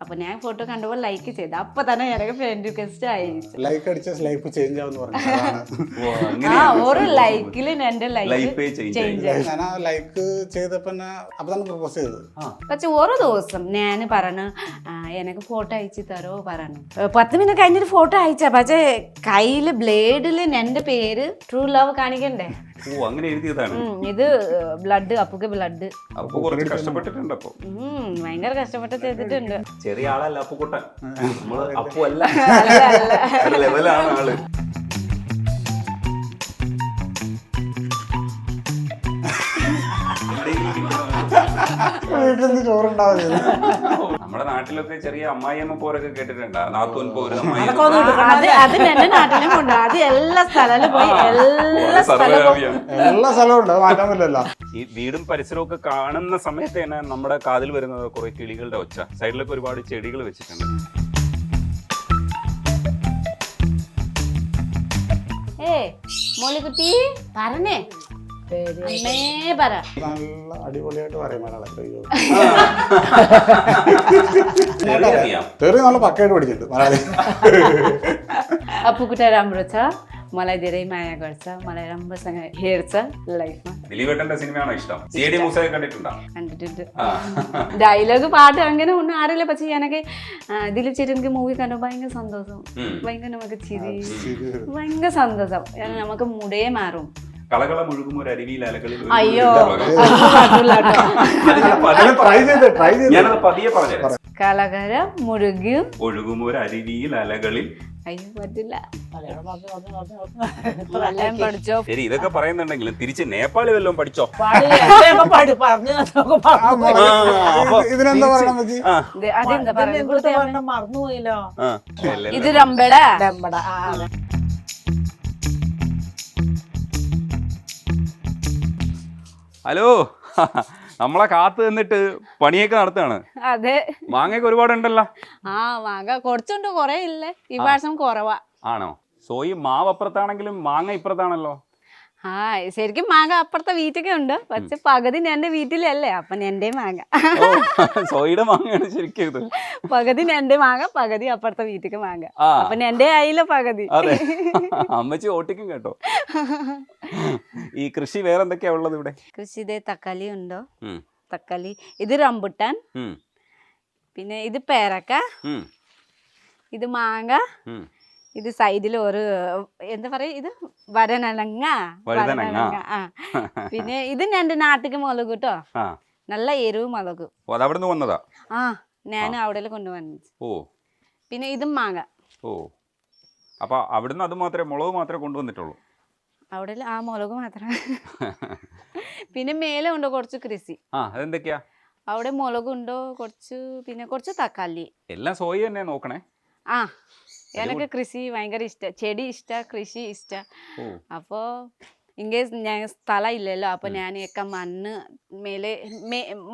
അപ്പൊ ഞാൻ ഫോട്ടോ കണ്ടപ്പോൾ ലൈക്ക് ചെയ്തു. അപ്പൊ തന്നെ എനിക്ക് ഫ്രണ്ട് റിക്വസ്റ്റ് അയച്ചു. ലൈക്ക് അടിച്ച ലൈഫ് ചേഞ്ച് ആവുമെന്ന് പറഞ്ഞു. ഒരു ലൈക്കില് എന്റെ ലൈഫ് ചേഞ്ച് ആയി. ഞാൻ ആ ലൈക്ക് ചെയ്തപ്പോ അപ്പൊ തന്നെ പ്രപ്പോസ് ചെയ്തത്. പക്ഷെ ഒരു ദിവസം ഞാൻ പറഞ്ഞു എനിക്ക് ഫോട്ടോ അയച്ചു തരോ പറഞ്ഞു. 10 മിനിറ്റ് കഴിഞ്ഞിട്ട് ഫോട്ടോ അയച്ച. പക്ഷേ കയ്യില് ബ്ലേഡില് എന്റെ പേര് ട്രൂ ലവ് കാണിക്കണ്ടേ. അങ്ങനെ എഴുതിയതാണ്. ഇത് ബ്ലഡ്, അപ്പുക്ക് ബ്ലഡ്. അപ്പൊ കുറച്ച് കഷ്ടപ്പെട്ടിട്ടുണ്ട്. അപ്പൊ ഭയങ്കര കഷ്ടപ്പെട്ട് ചെയ്തിട്ടുണ്ട്. ചെറിയ ആളല്ല അപ്പുക്കുട്ടൻ, നമ്മള് അപ്പു അല്ല, ലെവലാണ് ആള്. വീട്ടിൽ ചോറുണ്ടാവില്ല. നമ്മുടെ നാട്ടിലൊക്കെ ചെറിയ അമ്മായിയമ്മ പോരൊക്കെ കേട്ടിട്ടുണ്ട്. നാത്തൂൻ പോര്, അത് എന്റെ നാട്ടിലും ഉണ്ട്. അത് എല്ലാ സ്ഥലവും പോയി എല്ലാ സ്ഥലവും ഉണ്ട്, മാറ്റാൻ പറ്റില്ലല്ലോ. ഈ വീടും പരിസരവും ഒക്കെ കാണുന്ന സമയത്ത് തന്നെ നമ്മുടെ കാതിൽ വരുന്നത് കുറെ കിളികളുടെ ഒച്ച. സൈഡിലൊക്കെ ഒരുപാട് ചെടികൾ വെച്ചിട്ടുണ്ട്. മോളിക്കുട്ടി പറഞ്ഞേ, അമ്മേ പറ. നല്ല അടിപൊളിയായിട്ട് പറയും മലയാളത്തിൽ. തെറി നല്ല പക്കയായിട്ട് പഠിച്ചിട്ടുണ്ട് മലയാളി. अप्पूकुटा राम्रो छ, मलाई धेरै माया गर्छ, मलाई राम्रोसँग हेर्छ लाइफमा. ദിലീപേട്ടന്റെ സിനിമയാണോ ഇഷ്ടം? സിഐഡി മൂസയൊക്കെ കണ്ടിട്ടുണ്ടോ? കണ്ടിട്ടുണ്ട്. ഡയലോഗ് പാട്ട് അങ്ങനെ ഒന്നും അറിയില്ല. പക്ഷെ എനിക്ക് ദിലീപ് ചേട്ടൻ്റെ മൂവി കണ്ടു ഭയങ്കര സന്തോഷം. ഭയങ്കര നമുക്ക് ചിരി, ഭയങ്കര സന്തോഷം. നമുക്ക് മുടേ മാറും. കളകള മുഴുകും ഒരു അരുവിയിൽ അലകളിൽ. അയ്യോ ഞാനത് പതിയെ പറഞ്ഞു. കളകര മുഴുകും ഒഴുകും ഒരു അരുവിയിൽ അലകളിൽ. അയ്യോ പറ്റില്ല. പഠിച്ചോ. ശരി, ഇതൊക്കെ പറയുന്നുണ്ടെങ്കിലും തിരിച്ച് നേപ്പാളി വല്ലതും പഠിച്ചോ? ഇതിനെന്താ പറയണം? അതെന്താ പറയുക? മറന്നുപോയില്ലോ. ഇത് രമ്പട. ഹലോ, നമ്മളെ കാത്തു നിന്നിട്ട് പണിയൊക്കെ നടത്തുകയാണ്. അതെ, മാങ്ങയൊക്കെ ഒരുപാടുണ്ടല്ലോ. മാങ്ങ കുറച്ചുണ്ട്, കൊറേ ഇല്ലേ ഈ പ്രാവശ്യം കുറവാ. ആണോ? സോയി മാവ് അപ്പുറത്താണെങ്കിലും മാങ്ങ ഇപ്പുറത്താണല്ലോ. ശരിക്കും മാങ്ങ അപ്പുറത്തെ വീട്ടിലൊക്കെ ഉണ്ട്. പക്ഷെ പകുതി എന്റെ വീട്ടിലല്ലേ, അപ്പൊ എന്റെ മാങ്ങ. സോയിയുടെ മാങ്ങയാണ് ശരിക്കും ഇത്. പകുതി എന്റെ മാങ്ങ, പകുതി അപ്പുറത്തെ വീട്ടിലേക്ക് മാങ്ങ. അപ്പൊ എന്റെ ആയില്ല പകുതി. അതെ, അമ്മച്ചി ഓട്ടിക്കും കേട്ടോ. ഈ കൃഷി വേറെ എന്തൊക്കെയാ ഉള്ളത് ഇവിടെ? കൃഷി തക്കാളി ഉണ്ടോ? തക്കാളി. ഇത് റംബുട്ടാൻ. പിന്നെ ഇത് പേരക്ക. ഇത് മാങ്ങ. ഇത് സൈഡിൽ ഒരു എന്താ പറയാ, ഇത് വരനങ്ങ. പിന്നെ ഇത് എന്റെ നാട്ടിക്ക് മുളക് കേട്ടോ, നല്ല എരിവ് മുളക്. അവിടുന്ന് വന്നതാ? ഞാൻ അവിടെ കൊണ്ടുവന്നു. ഓ, പിന്നെ ഇതും മാങ്ങ. ഓ, അപ്പൊ അവിടുന്ന് അത് മാത്രമേ, മുളക് മാത്രമേ കൊണ്ടുവന്നിട്ടുള്ളൂ? അവിടെ ആ മുളക് മാത്രം. പിന്നെ മേലെ ഉണ്ടോ കുറച്ച് കൃഷി. അതെന്തൊക്കെയാ? അവിടെ മുളകുണ്ടോ കുറച്ച്, പിന്നെ കുറച്ച് തക്കാളി. എല്ലാം സോയി തന്നെ നോക്കണേ. എനിക്ക് കൃഷി ഭയങ്കര ഇഷ്ടം. ചെടി ഇഷ്ട, കൃഷി ഇഷ്ട. അപ്പോ ഇൻകേസ് ഞാൻ സ്ഥലം ഇല്ലല്ലോ, അപ്പൊ ഞാൻ ഒക്കെ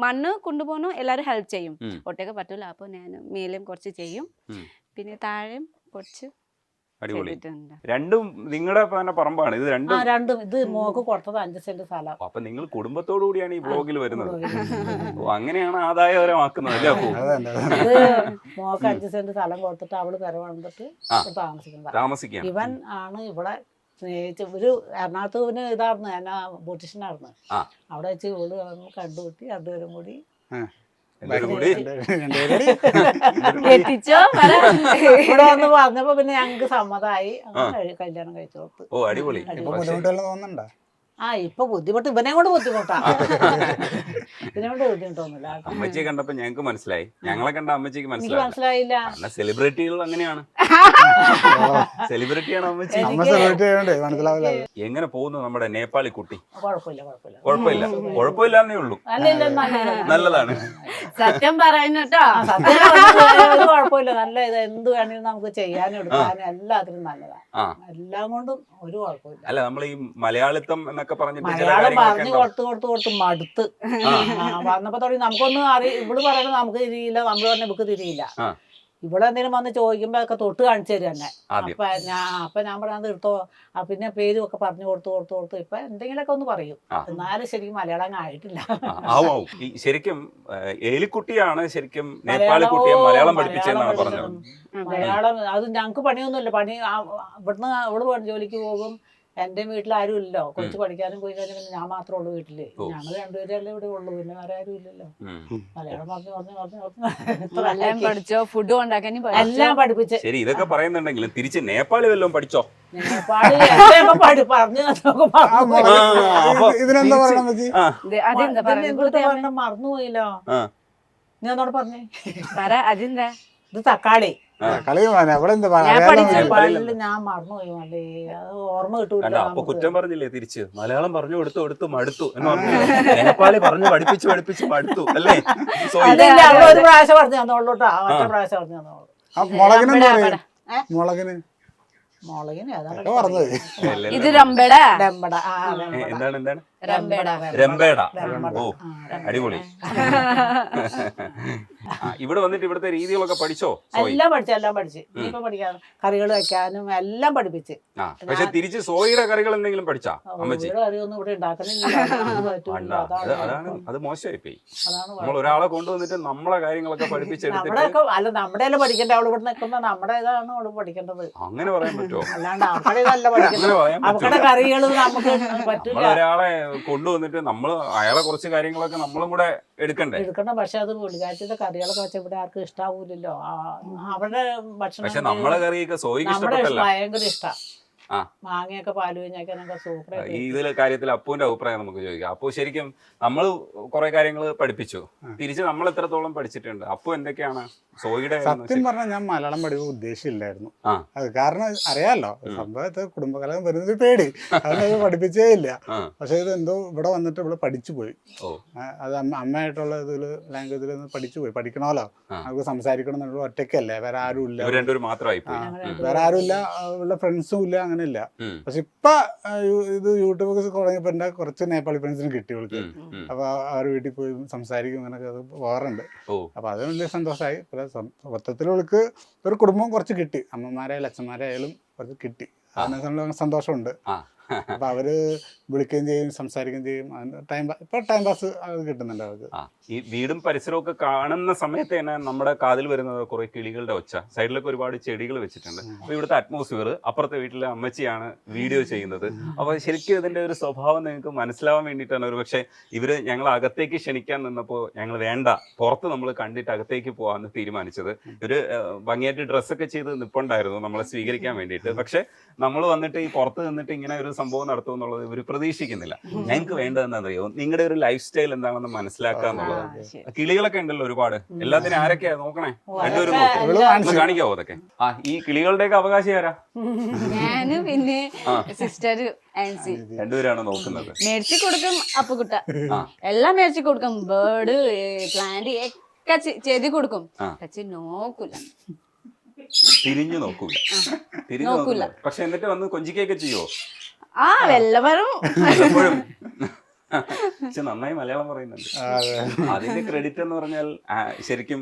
മണ്ണ് കൊണ്ടുപോകണം. എല്ലാരും ഹെൽപ്പ് ചെയ്യും, ഒട്ടൊക്കെ പറ്റൂല. അപ്പൊ ഞാൻ മേലെയും കുറച്ച് ചെയ്യും, പിന്നെ താഴെയും കുറച്ച്. അടിപൊളി. രണ്ടും നിങ്ങളുടെ തന്നെ പറമ്പാണ് ഇത്? രണ്ടും ഇത് മോക്ക് കൊടുത്തത് 5 സെന്റ് സ്ഥലം. അപ്പൊ നിങ്ങൾ കുടുംബത്തോടു കൂടിയാണ് ഈ ബ്ലോഗിൽ വരുന്നത്. അങ്ങനെയാണ് ആദായകരമാക്കുന്നത് അല്ലേ? അപ്പൊ ഇത് മോക്ക് 5 സെന്റ് സ്ഥലം കൊടുത്തിട്ട് അവള് പെര വന്നിട്ട് താമസിക്കുന്നത്. ഇവൻ ആണ് ഇവിടെ ഒരു എറണാകുളത്ത് ഇതായിരുന്നു, എന്നാ ബ്യൂട്ടീഷ്യനായിരുന്നു. അവിടെ വെച്ച് ഇവള് കണ്ടുപിട്ടി. രണ്ടുപേരും കൂടി ഇവിടെ വന്ന് പറഞ്ഞപ്പോ പിന്നെ ഞങ്ങക്ക് സമ്മതമായി. കല്യാണം കഴിച്ചു കൊടുത്തു. ഓ, അടിപൊളി. തോന്നണ്ട? ഇപ്പൊ ബുദ്ധിമുട്ട് ഇവനെ കൊണ്ട് ബുദ്ധിമുട്ടാ. ഇതിനെ കൊണ്ട് ബുദ്ധിമുട്ടൊന്നുമില്ല. അമ്മച്ചിയെ കണ്ടപ്പോ ഞങ്ങക്ക് മനസ്സിലായി, ഞങ്ങളെ കണ്ട അമ്മച്ചിക്ക് മനസ്സിലായില്ല. സെലിബ്രിറ്റികൾ അങ്ങനെയാണ്. സെലിബ്രിറ്റിയാണ് അമ്മച്ചി. എങ്ങനെ പോകുന്നു നമ്മുടെ നേപ്പാളി കുട്ടി? കുഴപ്പമില്ലാന്നേ ഉള്ളൂ. നല്ലതാണ്. സത്യം പറയുന്നുട്ടോ, കുഴപ്പമില്ല. നല്ല ഇത് എന്ത് വേണമെങ്കിലും നമുക്ക് ചെയ്യാനും എടുക്കാനും എല്ലാത്തിനും നല്ലതാണ്. എല്ലാം കൊണ്ടും ഒരു കുഴപ്പമില്ല. അല്ല, നമ്മൾ ഈ മലയാളിത്തം എന്നൊക്കെ പറഞ്ഞിട്ട് മലയാളം പറഞ്ഞു കൊടുത്ത് മടുത്ത് വന്നപ്പോ തുടങ്ങി നമുക്കൊന്നും ഇവിടെ പറയണത് നമുക്ക് തിരിയില്ല, നമ്മൾ പറഞ്ഞ ബുക്ക് തിരിയില്ല. ഇവിടെ എന്തെങ്കിലും വന്ന് ചോദിക്കുമ്പോ ഒക്കെ തൊട്ട് കാണിച്ചു തരും എന്നെ. ആദ്യം. അപ്പൊ ഞാൻ പറയാൻ എടുത്തോ, പിന്നെ പേരും ഒക്കെ പറഞ്ഞു കൊടുത്തു ഇപ്പൊ എന്തെങ്കിലുമൊക്കെ ഒന്ന് പറയും. എന്നാലും ശരിക്കും മലയാളം അങ്ങ് ആയിട്ടില്ല. ശരിക്കും ഏലിക്കുട്ടിയാണ് ശരിക്കും നേപ്പാളി കുട്ടിയെ മലയാളം പഠിപ്പിച്ചെന്നാണ് പറഞ്ഞത്. മലയാളം അത് ഞങ്ങക്ക് പണിയൊന്നുമില്ല. പണി ഇവിടുന്ന് അവള് ജോലിക്ക് പോകും. എന്റെ വീട്ടിൽ ആരും ഇല്ലല്ലോ. കൊച്ചു പഠിക്കാനും പോയി കഴിഞ്ഞാൽ പിന്നെ ഞാൻ മാത്രമേ ഉള്ളൂ വീട്ടില്. ഞങ്ങൾ രണ്ടുപേരല്ലേ ഇവിടെ ഉള്ളൂ, പിന്നെ വേറെ ആരും ഇല്ലല്ലോ. മലയാളം പറഞ്ഞു പഠിച്ചോ, ഫുഡ് ഉണ്ടാക്കാൻ എല്ലാം പഠിപ്പിച്ച്. ശരി, ഇതൊക്കെ പറയുന്നുണ്ടെങ്കിലും തിരിച്ച് നേപ്പാളി വല്ലതും പഠിച്ചോ? നേപ്പാളി പറഞ്ഞു ഇതിനെന്താ പറയണ മറന്നുപോയില്ലോ. നീ എന്നോട് പറഞ്ഞേ. അതെന്താ? ഇത് തക്കാളി. ഞാൻ മറന്നുപോയി മല്ലേ, അത് ഓർമ്മ കിട്ടൂല. അപ്പൊ കുറ്റം പറഞ്ഞില്ലേ തിരിച്ച്? മലയാളം പറഞ്ഞു കൊടുത്തു മടുത്തു എന്ന് പറഞ്ഞു. നേപ്പാളി പറഞ്ഞു പഠിപ്പിച്ച് മടുത്തു അല്ലേ? ഒരു പ്രാവശ്യം പറഞ്ഞു തന്നോളൂട്ടോ, ഒറ്റ പ്രാവശ്യം പറഞ്ഞു തന്നോളൂ. മുളകിന് ഇത് രമ്പട. എന്താണ് രമ്പേട. ഓ, അടിപൊളി. ഇവിടെ വന്നിട്ട് ഇവിടുത്തെ രീതികളൊക്കെ പഠിച്ചോ? എല്ലാം പഠിച്ച് ഇപ്പൊ പഠിക്കാനും കറികൾ വെക്കാനും എല്ലാം പഠിപ്പിച്ച്. പക്ഷെ തിരിച്ച് സോയിയുടെ കറികൾ എന്തെങ്കിലും പഠിച്ചാ? അമ്മച്ചി കറിയൊന്നും ഇവിടെ ഉണ്ടാക്കുന്നില്ല. അതാണ്, അത് മോശമായി പോയി. നമ്മൾ ഒരാളെ കൊണ്ടുവന്നിട്ട് നമ്മളെ കാര്യങ്ങളൊക്കെ പഠിപ്പിച്ചെടുത്തിട്ട് അല്ല നമ്മുടെ പഠിക്കണ്ടേ? അവള് ഇവിടെ നിൽക്കുമ്പോ നമ്മുടെ ഇതാണ് അവള് പഠിക്കേണ്ടത്. അങ്ങനെ പറയാൻ പറ്റുമോ? അല്ലാണ്ട് അവരുടെ ഇതല്ല പഠിക്കുന്നത്. അവരുടെ കറികൾ നമുക്ക് പറ്റില്ല. ഒരാളെ കൊണ്ടുവന്നിട്ട് നമ്മള് അയാളെ കുറച്ച് കാര്യങ്ങളൊക്കെ നമ്മളും കൂടെ എടുക്കണം. പക്ഷെ അത് പുള്ളിക്കാറ്റിന്റെ കറികളൊക്കെ വെച്ച ഇവിടെ ആർക്കും ഇഷ്ടാവൂലല്ലോ. അവരുടെ ഭക്ഷണം പക്ഷെ നമ്മളെ കറിയൊക്കെ സോയിക്ക് ഇഷ്ടപ്പെട്ടല്ല. ഭയങ്കര ഇഷ്ടാ. മാങ്ങയൊക്കെ പാല് കഴിഞ്ഞാൽ സൂപ്പർ. ഇതിലെ കാര്യത്തിൽ അപ്പുവിന്റെ അഭിപ്രായം നമുക്ക് ചോദിക്കാം. അപ്പു ശരിക്കും നമ്മൾ കുറെ കാര്യങ്ങൾ പഠിപ്പിച്ചു, തിരിച്ച് നമ്മൾ എത്രത്തോളം പഠിച്ചിട്ടുണ്ട്? അപ്പു എന്തൊക്കെയാണ് സോയിയുടെ? സത്യം പറഞ്ഞാൽ ഞാൻ മലയാളം പഠിക്കാൻ ഉദ്ദേശിച്ചില്ലായിരുന്നു. അത് കാരണം അറിയാലോ, സംഭവത്തെ കുടുംബകലം വരുന്നത് പേടി, അതൊന്നും പഠിപ്പിച്ചേ ഇല്ല. പക്ഷെ ഇത് എന്തോ ഇവിടെ വന്നിട്ട് ഇവിടെ പഠിച്ചു പോയി. അത് അമ്മയായിട്ടുള്ള ഇതില് ലാംഗ്വേജിൽ പഠിച്ചു പോയി. പഠിക്കണമല്ലോ, നമുക്ക് സംസാരിക്കണം എന്നുള്ള ഒറ്റയ്ക്കല്ലേ, വേറെ ആരും ഇല്ല. വേറെ ആരും ഇല്ല, ഉള്ള ഫ്രണ്ട്സും ഇല്ല, അങ്ങനെയില്ല. പക്ഷെ ഇപ്പൊ ഇത് യൂട്യൂബ് തുടങ്ങിയപ്പോ എന്റെ കുറച്ച് നേപ്പാളി ഫ്രണ്ട്സിന് കിട്ടി അവൾക്ക്. അപ്പൊ അവർ വീട്ടിൽ പോയി സംസാരിക്കും, അങ്ങനെയൊക്കെ അത് പോകാറുണ്ട്. അപ്പൊ അത് വലിയ സന്തോഷമായി. മൊത്തത്തിൽ അവൾക്ക് ഒരു കുടുംബം കുറച്ച് കിട്ടി, അമ്മമാരായാലും അച്ഛന്മാരായാലും കുറച്ച് കിട്ടി. അതിനെ സന്തോഷമുണ്ട്. അപ്പൊ അവര് വിളിക്കുകയും ചെയ്യും, സംസാരിക്കുകയും ചെയ്യും. ഇപ്പൊ ടൈം പാസ് അത് കിട്ടുന്നുണ്ട് അവർക്ക്. ഈ വീടും പരിസരവും ഒക്കെ കാണുന്ന സമയത്ത് തന്നെ നമ്മുടെ കാതിൽ വരുന്നത് കുറെ കിളികളുടെ ഒച്ച. സൈഡിലൊക്കെ ഒരുപാട് ചെടികൾ വെച്ചിട്ടുണ്ട്. അപ്പൊ ഇവിടുത്തെ അറ്റ്മോസ്ഫിയർ, അപ്പുറത്തെ വീട്ടിലെ അമ്മച്ചിയാണ് വീഡിയോ ചെയ്യുന്നത്. അപ്പൊ ശരിക്കും ഇതിന്റെ ഒരു സ്വഭാവം നിങ്ങൾക്ക് മനസ്സിലാവാൻ വേണ്ടിയിട്ടാണ് ഒരു പക്ഷെ ഇവര് ഞങ്ങൾ അകത്തേക്ക് ക്ഷണിക്കാൻ നിന്നപ്പോൾ ഞങ്ങൾ വേണ്ട, പുറത്ത് നമ്മൾ കണ്ടിട്ട് അകത്തേക്ക് പോകാമെന്ന് തീരുമാനിച്ചത്. ഒരു ഭംഗിയായിട്ട് ഡ്രസ്സൊക്കെ ചെയ്ത് നിപ്പുണ്ടായിരുന്നു നമ്മളെ സ്വീകരിക്കാൻ വേണ്ടിയിട്ട്. പക്ഷെ നമ്മൾ വന്നിട്ട് ഈ പുറത്ത് നിന്നിട്ട് ഇങ്ങനെ ഒരു സംഭവം നടത്തും എന്നുള്ളത് ഇവർ പ്രതീക്ഷിക്കുന്നില്ല. ഞങ്ങൾക്ക് വേണ്ടത് എന്താണെന്നറിയോ, നിങ്ങളുടെ ഒരു ലൈഫ് സ്റ്റൈൽ എന്താണെന്ന് മനസ്സിലാക്കുക എന്നുള്ളത്. കിളികളൊക്കെ ഉണ്ടല്ലോ ഒരുപാട്. എല്ലാത്തിനും ആരൊക്കെയാ നോക്കണേ? രണ്ടുപേരും കാണിക്കാവോ അതൊക്കെ? ഈ കിളികളുടെയൊക്കെ അവകാശം ആരാ? ഞാനും പിന്നെ സിസ്റ്റർ ആൻസി രണ്ടുപേരാണ് നോക്കുന്നത്. മേടിച്ചു കൊടുക്കും അപ്പുകുട്ട, എല്ലാം മേടിച്ചു കൊടുക്കും. ബേർഡ്, പ്ലാന്റ് ഒക്കെ ചെയ്ത് കൊടുക്കും. പക്ഷെ നോക്കൂല, തിരിഞ്ഞു നോക്കൂല. പക്ഷെ എന്നിട്ട് വന്ന് കൊഞ്ചിക്കൊക്കെ ചെയ്യോ? വല്ലവരും പക്ഷെ നന്നായി മലയാളം പറയുന്നുണ്ട്. അതിന്റെ ക്രെഡിറ്റ് എന്ന് പറഞ്ഞാൽ ശരിക്കും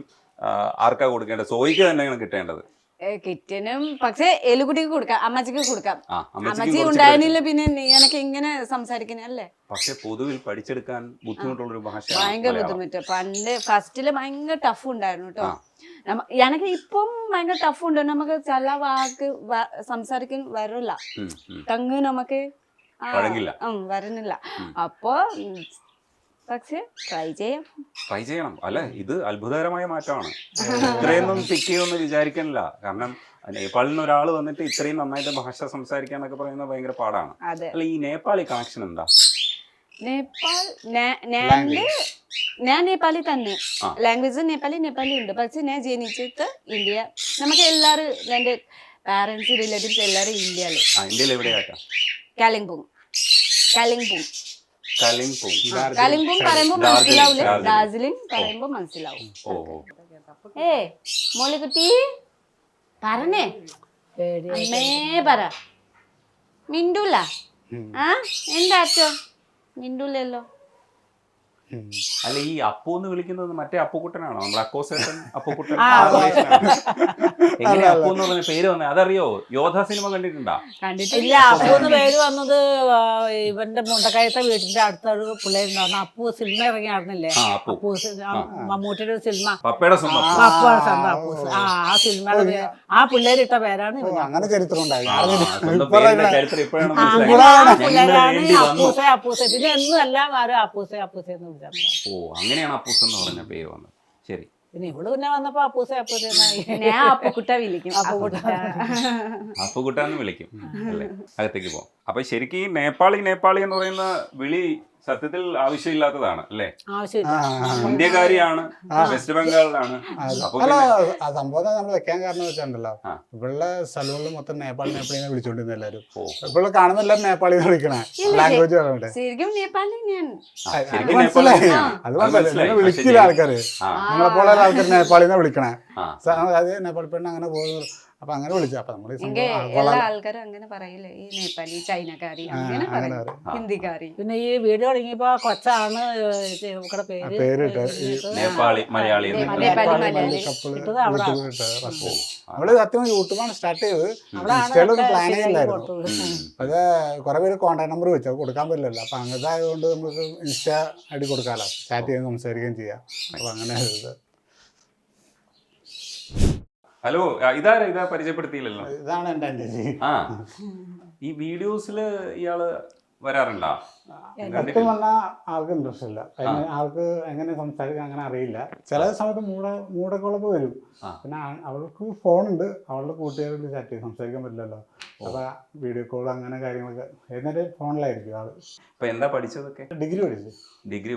ആർക്കാ കൊടുക്കേണ്ടത്? സോയിക്ക് തന്നെയാണ് കിട്ടേണ്ടത്. കിറ്റനും പക്ഷെ എലുകുട്ടിക്ക് കൊടുക്കാം, അമ്മച്ചിക്ക് കൊടുക്കാം. അമ്മച്ചി ഉണ്ടായിരുന്നില്ല പിന്നെ എനിക്ക് ഇങ്ങനെ സംസാരിക്കുന്നല്ലേ. പക്ഷെ പൊതുവിൽ പഠിച്ചെടുക്കാൻ ബുദ്ധിമുട്ടുള്ളൊരു ഭാഷ, ഭയങ്കര ബുദ്ധിമുട്ട്. പണ്ട് ഫസ്റ്റില് ഭയങ്കര ടഫ് ഉണ്ടായിരുന്നു കേട്ടോ. എനിക്ക് ഇപ്പം ഭയങ്കര ടഫ് ഉണ്ട്. നമുക്ക് ചില വാക്ക് സംസാരിക്കാൻ വരില്ല, തങ്ങ് നമുക്ക് വരുന്നില്ല. അപ്പൊ പക്ഷെ ട്രൈ ചെയ്യണം. അല്ലെ, ഇത് അത്ഭുതകരമായ മാറ്റമാണ്. ഇത്രയൊന്നും പിക്ക് ചെയ്യുമെന്ന് വിചാരിക്കണില്ല. കാരണം നേപ്പാളിൽ നിന്ന് ഒരാൾ വന്നിട്ട് ഇത്രയും നന്നായിട്ട് ഭാഷ സംസാരിക്കാന്നൊക്കെ പറയുന്നത് ഭയങ്കര പാടാണ്. അല്ല, ഈ നേപ്പാളി കണക്ഷൻ എന്താ? ഞാൻ നേപ്പാളി തന്നെ, ലാംഗ്വേജ് നേപ്പാളി ഉണ്ട്. പക്ഷെ ഞാൻ ജനിച്ചത് ഇന്ത്യ. നമുക്ക് എല്ലാരും എന്റെ പാരന്റ്സ് റിലേറ്റീവ്സ് എല്ലാരും ഇന്ത്യയില്. ഇന്ത്യയിൽ എവിടെയാട്ടാ? കാലിംപോങ് പറയുമ്പോ മനസ്സിലാവൂലേ, ഡാർജിലിംഗ് പറയുമ്പോ മനസ്സിലാവും. മോളിക്കുട്ടി പറഞ്ഞേ, അമ്മേ പറ. മിണ്ടൂല? എന്താച്ചോ മിണ്ടൂലല്ലോ? അല്ല ഈ അപ്പു എന്ന് വിളിക്കുന്നത് മറ്റേ അപ്പുക്കുട്ടനാണോ? നമ്മുടെ അക്കോസേട്ടൻ അപ്പുക്കുട്ടൻ ആ, എങ്ങനെ അപ്പു എന്ന് പറഞ്ഞ പേര് വന്നേ അതറിയോ? യോധ സിനിമ കണ്ടിട്ടുണ്ടോ? ഇല്ല, അപ്പൂന്ന് പേര് വന്നത് ഇവന്റെ മുണ്ടക്കയത്തെ വീട്ടിന്റെ അടുത്തൊരു പിള്ളേരുണ്ടായിരുന്നു. അപ്പു സിനിമ ഇറങ്ങിയായിരുന്നില്ലേ? ആ, അപ്പു. അപ്പു മമ്മൂട്ടിയുടെ ഒരു സിനിമ, പപ്പയുടെ സ്വന്തം പപ്പയുടെ സ്വന്തം അപ്പൂസ്. ആ സിനിമയുടെ പേര്, ആ പിള്ളേരിട്ട പേരാണ് ഇവൻ. അങ്ങനെ ചരിത്രം ഉണ്ടായി. സ്വന്തം പേരിന്റെ ചരിത്രം ഇപ്പോഴാണ് ആ മനസ്സിലായത്. പിള്ളേരാണ് വേണ്ടി വന്നു. അപ്പൂസെ അപ്പൂസെ. പിന്നെ എന്നും എല്ലാം ആരും അപ്പൂസെ അപ്പൂസെ എന്ന് വിളിച്ചാൽ. ഓ അങ്ങനെയാണ് അപ്പൂസ് എന്ന് പറഞ്ഞ പേര് വന്നത്. ശരി. പിന്നെ ഇവള് പിന്നെ വന്നപ്പോ അപ്പൂസെ അപ്പൂസെ എന്നായി. ഞാൻ അപ്പുക്കുട്ട വിളിക്കും. അപ്പുകുട്ടാന്ന് വിളിക്കും അല്ലേ? അകത്തേക്ക് പോവാം. അപ്പൊ ശരിക്കും ഈ നേപ്പാളി നേപ്പാളി എന്ന് പറയുന്ന വിളി സത്യത്തിൽ ആവശ്യമില്ലാത്തതാണ് അല്ലേ? ആവശ്യമില്ല. ഇന്ത്യക്കാരിയാണ്, വെസ്റ്റ് ബംഗാളിലാണ്. അപ്പൊ അല്ല, പിന്നെ ആ സംഭവം നമ്മൾ വെക്കാൻ കാരണം വെച്ചിട്ടുണ്ടല്ലോ, ഇവിടെ സ്ഥലങ്ങളിൽ മൊത്തം നേപ്പാളി നേപ്പാളിനെ വിളിച്ചോണ്ടിരുന്ന എല്ലാവരും. ഇപ്പോൾ കാണുന്ന എല്ലാവരും നേപ്പാളി വിളിക്കണേ ലാംഗ്വേജ് പറഞ്ഞിട്ട്. ശരിക്കും നേപ്പാളി ഞാൻ ശരിക്കും മനസ്സിലായി. നേപ്പാളി അത് മനസ്സിലായി. വിളിക്കില്ല ആൾക്കാര്, നിങ്ങളെ പോലെ ആൾക്കാർ നേപ്പാളിനെ വിളിക്കണേ. അത് നേപ്പാളി പെണ്ണ് അങ്ങനെ പോകുന്നു. അപ്പൊ അങ്ങനെ വിളിച്ചു. അപ്പൊ നമ്മൾ എല്ലാ ആൾക്കാരും അങ്ങനെ പറയില്ലേ, ഈ നേപ്പാളി ചൈനക്കാരി അങ്ങനെ പറയും, ഹിന്ദിക്കാരി. പിന്നെ ഈ വീഡിയോ തുടങ്ങിയപ്പോ കൊച്ചാണ് ഇവിടെ പേരിട്ട് നേപ്പാളി മലയാളി എന്ന്. ഇട്ടത് അവിടെ. നമ്മള് സത്യം യൂട്യൂബാണ് സ്റ്റാർട്ട് ചെയ്തത്. ഇൻസ്റ്റയിലൊന്നും പ്ലാൻ ചെയ്യില്ലായിരുന്നു. അത് കുറെ പേര് കോൺടാക്ട് നമ്പർ വെച്ചു, കൊടുക്കാൻ പറ്റില്ലല്ലോ. അപ്പൊ അങ്ങനത്തെ ആയതുകൊണ്ട് നമുക്ക് ഇൻസ്റ്റ ഐഡി കൊടുക്കാമല്ലോ, ചാറ്റ് ചെയ്ത് സംസാരിക്കുകയും ചെയ്യാം. അപ്പൊ അങ്ങനെ ഹലോ, ഇതാ പരിചയപ്പെടുത്തിയില്ലല്ലോ. ഇതാണ് എന്റെ അന്വേഷി. ആ ഈ വീഡിയോസില് ഇയാള് വരാറുണ്ടോ? സത്യം പറഞ്ഞാൽ ആൾക്ക് ഇൻട്രസ്റ്റ് ഇല്ല. ആൾക്ക് എങ്ങനെ സംസാരിക്കാൻ അങ്ങനെ അറിയില്ല. ചില സമയത്ത് മൂടക്കുളപ്പ് വരും. പിന്നെ അവൾക്ക് ഫോണുണ്ട്, അവളുടെ കൂട്ടുകാരോട് ചാറ്റ് ചെയ്ത് സംസാരിക്കാൻ പറ്റില്ലല്ലോ. അപ്പൊ വീഡിയോ കോൾ അങ്ങനെ കാര്യങ്ങളൊക്കെ എന്നിട്ട് ഫോണിലായിരിക്കും ആള്. ഇപ്പൊ എന്താ പഠിച്ചതൊക്കെ? ഡിഗ്രി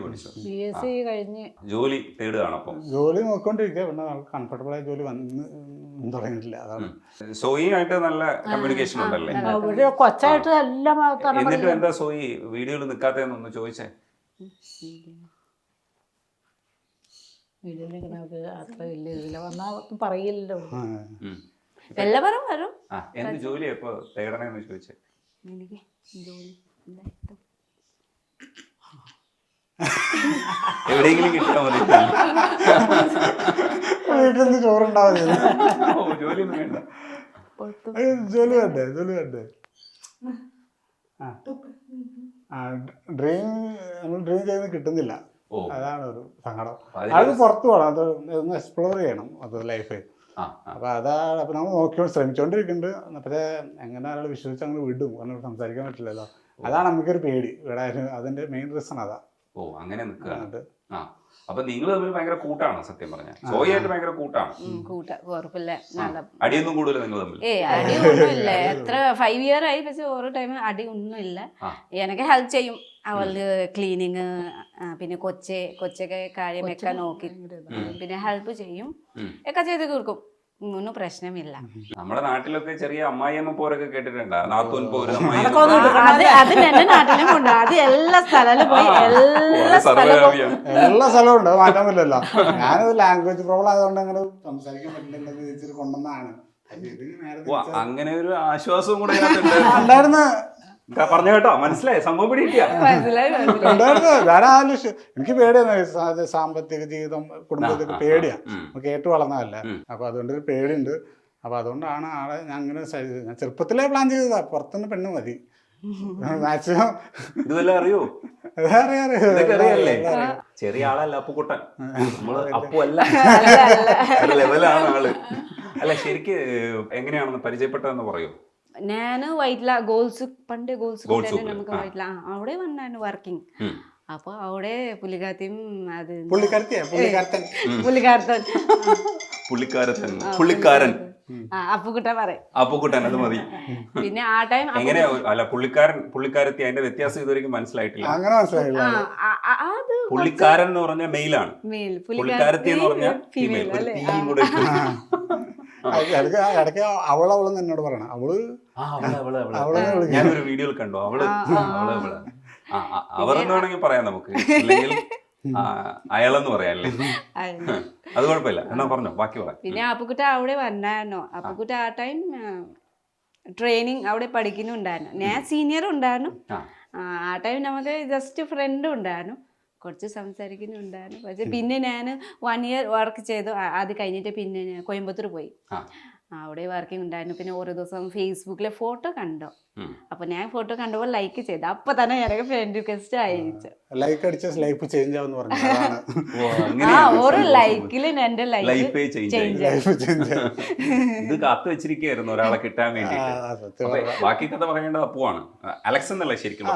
പഠിച്ചു. BSc കഴിഞ്ഞ് ജോലി തേടുകയാണ്. അപ്പൊ ജോലി നോക്കിക്കൊണ്ടിരിക്കുക. പിന്നെ നമുക്ക് കംഫർട്ടബിൾ ആയ ജോലി വന്ന് തുടങ്ങിയിട്ടില്ല. അതാണ്. സോയിയായിട്ട് നല്ല കമ്മ്യൂണിക്കേഷൻ ഉണ്ടല്ലേ? ഒരു കൊച്ചായിട്ട് എല്ലാം എന്നിട്ടും എന്താ സോയി വീഡിയോയിൽ നിൽക്കാത്തതെന്നൊന്ന് ചോദിച്ചേ. വീഡിയോയിലേക്ക് അത്ര വലിയ ഇതില്ല, വന്നാ പറയില്ലല്ലോ. എല്ലാവരും വരും. എന്ത് ജോലിയാ ഇപ്പൊ തേടണേന്ന് ചോദിച്ചേ. എനിക്ക് ജോലി എവിടെയെങ്കിലും കിട്ടാൻ മതി. വീട്ടിൽ നിന്ന് ചോറുണ്ടാവില്ല. ജോലിയൊന്നും വേണ്ട. ജോലി വേണ്ടേ. നമ്മൾ ഡ്രീം ചെയ്യുന്നത് കിട്ടുന്നില്ല. അതാണ് ഒരു സങ്കടം. അത് പുറത്തു പോകണം, അത് ഒന്ന് എക്സ്പ്ലോർ ചെയ്യണം, അത് ലൈഫ്. അപ്പൊ അതാണ്. അപ്പൊ നമ്മൾ ശ്രമിച്ചോണ്ടിരിക്കുന്നുണ്ട്. പക്ഷേ എങ്ങനെ ഒരാൾ വിശ്വസിച്ച് അങ്ങനെ വിടും, കാരണം സംസാരിക്കാൻ പറ്റില്ലല്ലോ. അതാണ് നമുക്കൊരു പേടി. ഇവിടെ അതിന്റെ മെയിൻ റീസൺ അതാ. ഓ അങ്ങനെ നിൽക്കുക. അപ്പൊ നിങ്ങൾ തമ്മിൽ ഭയങ്കര കൂട്ടാണ് സത്യം പറഞ്ഞ. സോയിയായിട്ട് ഭയങ്കര കൂട്ടാണ്. കുഴപ്പമില്ല. അടിയൊന്നും കൂടുതൽ നിങ്ങൾ തമ്മിൽ? അടി ഒന്നുമില്ല. എത്ര 5 year ആയി, പക്ഷെ ഓരോ ടൈം അടി ഒന്നുമില്ല. എനിക്ക് ഹെൽപ്പ് ചെയ്യും. അവള് ക്ലീനിങ്, പിന്നെ കൊച്ചൊക്കെ കാര്യമൊക്കെ നോക്കി പിന്നെ ഹെൽപ്പ് ചെയ്യും, ഒക്കെ ചെയ്ത് കൊടുക്കും. ഒന്നും പ്രശ്നമില്ല. നമ്മുടെ നാട്ടിലൊക്കെ ചെറിയ അമ്മായിയമ്മ പോരൊക്കെ കേട്ടിട്ടുണ്ടോ? നാത്തൂൻ പോര്, അത് എന്റെ നാട്ടിലും ഉണ്ട്. അത് എല്ലാ സ്ഥലവും പോയി എല്ലാ സ്ഥലവും ഉണ്ട്, അത് മാറ്റാൻ പറ്റില്ലല്ലോ. ഞാനത് ലാംഗ്വേജ് പ്രോബ്ലം ആയതുകൊണ്ട് അങ്ങനെ സംസാരിക്കാൻ പറ്റില്ല കൊണ്ടുവന്നാണ്. അങ്ങനെ ഒരു ആശ്വാസവും കൂടെ ഉണ്ടായിരുന്നു. പറഞ്ഞു കേട്ടോ, മനസ്സിലായി സംഭവം പിടിക്കുക. എനിക്ക് പേടിയാണ് സാമ്പത്തിക ജീവിതം, കുടുംബത്തിലേക്ക് പേടിയാ. കേട്ടു വളർന്നതല്ല. അപ്പൊ അതുകൊണ്ടൊരു പേടിയുണ്ട്. അപ്പൊ അതുകൊണ്ടാണ് ആളെ ഞാൻ അങ്ങനെ ഞാൻ ചെറുപ്പത്തിലേ പ്ലാൻ ചെയ്തതാ, പുറത്തുനിന്ന് പെണ്ണ് മതി മാക്സിമം. ഇതുവല്ല അറിയോ? അറിയാറിയല്ലേ? ചെറിയ ആളല്ല അപ്പുക്കുട്ടൻ, നമ്മള് അപ്പു അല്ല, ലെവലാണ് ആള്. അല്ല ശരിക്ക് എങ്ങനെയാണെന്ന് പരിചയപ്പെട്ടതെന്ന് പറയൂ. ഞാന് വൈറ്റ്ല പണ്ട് ഗോൾസ് നമുക്ക് വൈറ്റ്ല അവിടെ വന്നാണ് വർക്കിംഗ്. അപ്പൊ അവിടെ പുള്ളിക്കാരത്തിയും അത് പുള്ളിക്കാരൻ അപ്പുക്കുട്ട പറയും. അപ്പുക്കുട്ടൻ അത് മതി. പിന്നെ ആ ടൈം എങ്ങനെയാ? അല്ല പുള്ളിക്കാരത്തി, അതിന്റെ വ്യത്യാസം ഇതുവരെയും മനസ്സിലായിട്ടില്ല. പുള്ളിക്കാരൻ എന്ന് പറഞ്ഞ മെയിലാണ്, പുള്ളിക്കാരത്തി എന്ന് പറഞ്ഞ ഫീമെയിൽ. ഇടയ്ക്ക് അവളെന്ന് എന്നോട് പറയണം. ഞാനൊരു വീഡിയോയിൽ കണ്ടു അവള്. അവരെന്ന് വേണമെങ്കിൽ പറയാം നമുക്ക്, അല്ലെങ്കിൽ അയാളെന്ന് പറയാല്ലേ, അത് കുഴപ്പമില്ല. എന്നാ പറഞ്ഞോ, ബാക്കി പറയാം. പിന്നെ അപ്പുക്കുട്ട അവിടെ വന്നായിരുന്നു. അപ്പുക്കുട്ട ആ ടൈം ട്രെയിനിങ് അവിടെ പഠിക്കുന്നുണ്ടായിരുന്നു. ഞാൻ സീനിയർ ഉണ്ടായിരുന്നു. ആ ടൈം നമുക്ക് ജസ്റ്റ് ഫ്രണ്ട് ഉണ്ടായിരുന്നു. കുറച്ച് സംസാരിക്കുന്നുണ്ടായിരുന്നു. പക്ഷെ പിന്നെ ഞാൻ 1 year വർക്ക് ചെയ്തു. അത് കഴിഞ്ഞിട്ട് പിന്നെ ഞാൻ കോയമ്പത്തൂർ പോയി. അവിടെ വർക്കിംഗ് ഉണ്ടായിരുന്നു. പിന്നെ ഓരോ ദിവസം ഫേസ്ബുക്കിലെ ഫോട്ടോ കണ്ടു. അപ്പൊ ഞാൻ ഫോട്ടോ കണ്ടപ്പോൾ ലൈക്ക് ചെയ്തു. അപ്പൊ തന്നെ എനിക്ക് ഫ്രണ്ട് റിക്വസ്റ്റ് അയച്ചു. ലൈക്ക് അടിച്ച ലൈഫ് ചേഞ്ച് ആവുമെന്ന് പറഞ്ഞു. ഒരു ലൈക്കില് എന്റെ ലൈഫ് ചേഞ്ച്. ഇത് കാത്തു വെച്ചിരിക്കുകയായിരുന്നു ഒരാളെ കിട്ടാൻ വേണ്ടി. ബാക്കി കഥ പറയേണ്ടത് അപ്പുവാണ്. അലക്സ് എന്നല്ല ശരിക്കും.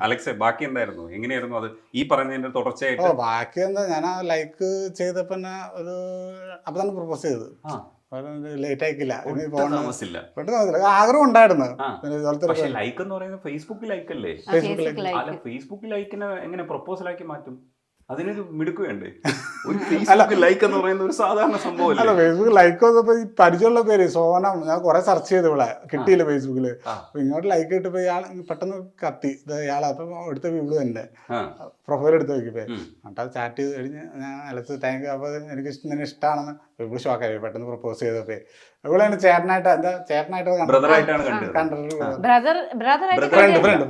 അലക്സ് ബാക്കി എന്തായിരുന്നു, എങ്ങനെയായിരുന്നു അത് ഈ പറഞ്ഞതിന്റെ തുടർച്ചയായിട്ട്? ബാക്കി എന്താ, ഞാൻ ആ ലൈക്ക് ചെയ്തപ്പോ ഒരു അപ്പൊ തന്നെ പ്രപ്പോസ് ചെയ്തത്. ലേറ്റ് ആയിക്കില്ല, ആഗ്രഹം ഉണ്ടായിരുന്നു. ലൈക്ക് എന്ന് പറയുന്നത് ഫേസ്ബുക്ക് ലൈക്ക് അല്ലേ? ഫേസ്ബുക്ക് ലൈക്കിനെ എങ്ങനെ പ്രപ്പോസലാക്കി മാറ്റും? അതിനൊരു മിടുക്ക് വേണ്ടേ? ഒരു ഫേസ്ബുക്ക് ലൈക്ക് എന്ന് പറയുന്ന ഒരു സാധാരണ സംഭവം അല്ല. ഫേസ്ബുക്ക് ലൈക്ക് വന്നപ്പോ ഈ പരിചയമുള്ള പേര് സോനം, ഞാൻ കുറെ സെർച്ച് ചെയ്ത് ഇവിടെ കിട്ടിയില്ല ഫേസ്ബുക്കില്. അപ്പൊ ഇങ്ങോട്ട് ലൈക്ക് കിട്ടപ്പോ ഇയാൾ പെട്ടെന്ന് കത്തി ഇയാളെ. അപ്പൊ എടുത്ത ഇവള് തന്നെ പ്രൊഫൈൽ എടുത്ത് നോക്കിപ്പോ എന്നിട്ട് അത് ചാറ്റ് ചെയ്ത് കഴിഞ്ഞ് ഞാൻ അലത്ത് താങ്ക് യു. അപ്പൊ എനിക്ക് നിന്നെ ഇഷ്ടമാണെന്ന് ഇവള് ഷോക്കായി. പെട്ടെന്ന് പ്രപ്പോസ് ചെയ്തപ്പോ ഇവളാണ് ചേട്ടനായിട്ട്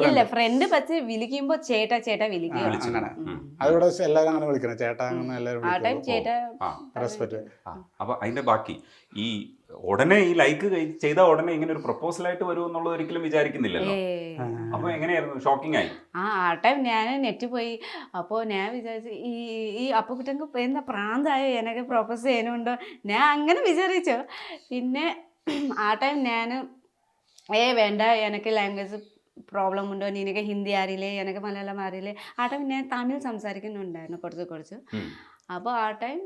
ഇല്ല ഫ്രണ്ട് പക്ഷെ വിളിക്കുമ്പോ ചേട്ടാ ചേട്ടാ വിളിക്കും. അതിവിടെ എല്ലാവരും അങ്ങനെ വിളിക്കണം ചേട്ടാ, അങ്ങനെ എല്ലാവരും. അപ്പൊ അതിന്റെ ബാക്കി ഈ ഉടനെ ഈ ലൈക്ക് ചെയ്ത ഉടനെ ഇങ്ങനെ ഒരു പ്രപ്പോസലായിട്ട് വരും എന്നുള്ളത് ഒരിക്കലും വിചാരിക്കുന്നില്ലല്ലോ. അപ്പൊ എങ്ങനെയായിരുന്നു? ഷോക്കിംഗ് ആയി. ആ ടൈം ഞാൻ നെറ്റ് പോയി. അപ്പോൾ ഞാൻ വിചാരിച്ചു ഈ അപ്പുകുട്ടങ്ങൾക്ക് എന്താ പ്രാന്തായോ എനിക്ക് പ്രപ്പോസ് ചെയ്യുന്നുണ്ടോ, ഞാൻ അങ്ങനെ വിചാരിച്ചു. പിന്നെ ആ ടൈം ഞാൻ വേണ്ട, എനിക്ക് ലാംഗ്വേജ് പ്രോബ്ലം ഉണ്ടോ, നിനക്ക് ഹിന്ദി അറിയില്ലേ, എനിക്ക് മലയാളം അറിയില്ലേ. ആ ടൈം ഞാൻ തമിഴ് സംസാരിക്കുന്നുണ്ടായിരുന്നു കുറച്ച്. അപ്പോൾ ആ ടൈം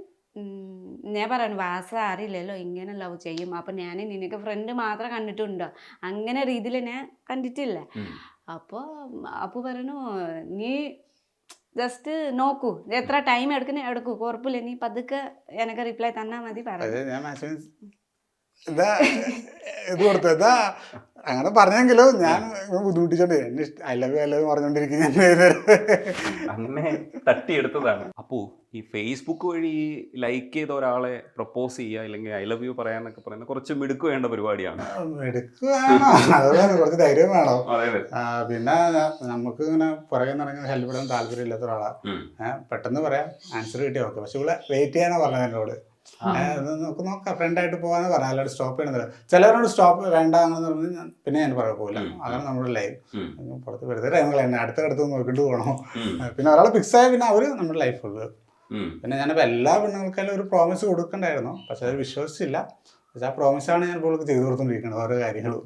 ഞാൻ പറഞ്ഞു ഭാഷ അറിയില്ലല്ലോ, ഇങ്ങനെ ലവ് ചെയ്യും. അപ്പം ഞാൻ നിനക്ക് ഫ്രണ്ട് മാത്രം കണ്ടിട്ടുണ്ടോ, അങ്ങനെ രീതിയിൽ ഞാൻ കണ്ടിട്ടില്ല. അപ്പോൾ അപ്പു പറഞ്ഞു നീ ജസ്റ്റ് നോക്കൂ, എത്ര ടൈം എടുക്കൂ, കുഴപ്പമില്ല, നീ പതുക്കെ എനിക്ക് റിപ്ലൈ തന്നാ മതി പറഞ്ഞു. ഇത് കൊടുത്ത അങ്ങനെ പറഞ്ഞെങ്കിലും ഞാൻ ബുദ്ധിമുട്ടിച്ചോണ്ട് ഐ ലവ് പറഞ്ഞോണ്ടിരിക്കും. അങ്ങനെ തട്ടിയെടുത്തതാണ്. അപ്പോ ഈ ഫേസ്ബുക്ക് വഴി ലൈക്ക് ചെയ്ത ഒരാളെ പ്രപ്പോസ് ചെയ്യുക അല്ലെങ്കിൽ ഐ ലവ് യു പറയാന്നൊക്കെ പറയുന്നത് കുറച്ച് മിടുക്ക് വേണ്ട പരിപാടിയാണ്. മിടുക്ക് വേണം, അതുപോലെ കുറച്ച് ധൈര്യം വേണം. പിന്നെ നമുക്ക് ഇങ്ങനെ പുറകെ നടക്കുന്ന ഹെൽപ്പ് ചെയ്യാൻ താല്പര്യം ഇല്ലാത്ത ഒരാളാണ്. പെട്ടെന്ന് പറയാം, ആൻസർ കിട്ടിയാൽ ഓക്കെ. പക്ഷെ ഇവിടെ വെയിറ്റ് ചെയ്യാനാ പറഞ്ഞത് എന്നോട്. നമുക്ക് നോക്കാം, ഫ്രണ്ടായിട്ട് പോകാന്ന് പറയാം, അല്ലാണ്ട് സ്റ്റോപ്പ് ചെയ്യണമെന്നില്ല. ചിലവരോട് സ്റ്റോപ്പ് വേണ്ട എന്ന് പറഞ്ഞ് പിന്നെ ഞാൻ പറയാൻ പോകില്ല. അതാണ് നമ്മുടെ ലൈഫ്. പുറത്ത് വെറുതെ ടൈമുകൾ തന്നെ അടുത്തടുത്ത് നോക്കിട്ട് പോകണം. പിന്നെ ഒരാൾ ഫിക്സ് ആയ പിന്നെ അവര് നമ്മുടെ ലൈഫുള്ളത്. പിന്നെ ഞാനിപ്പോൾ എല്ലാ പെണ്ണുങ്ങൾക്കായാലും ഒരു പ്രോമിസ് കൊടുക്കണ്ടായിരുന്നു, പക്ഷെ അത് വിശ്വസിച്ചില്ല. പക്ഷെ ആ പ്രോമിസാണ് ഞാൻ ഇപ്പോൾ ചെയ്തു കൊടുത്തോണ്ടിരിക്കുന്നത്. ഓരോ കാര്യങ്ങളും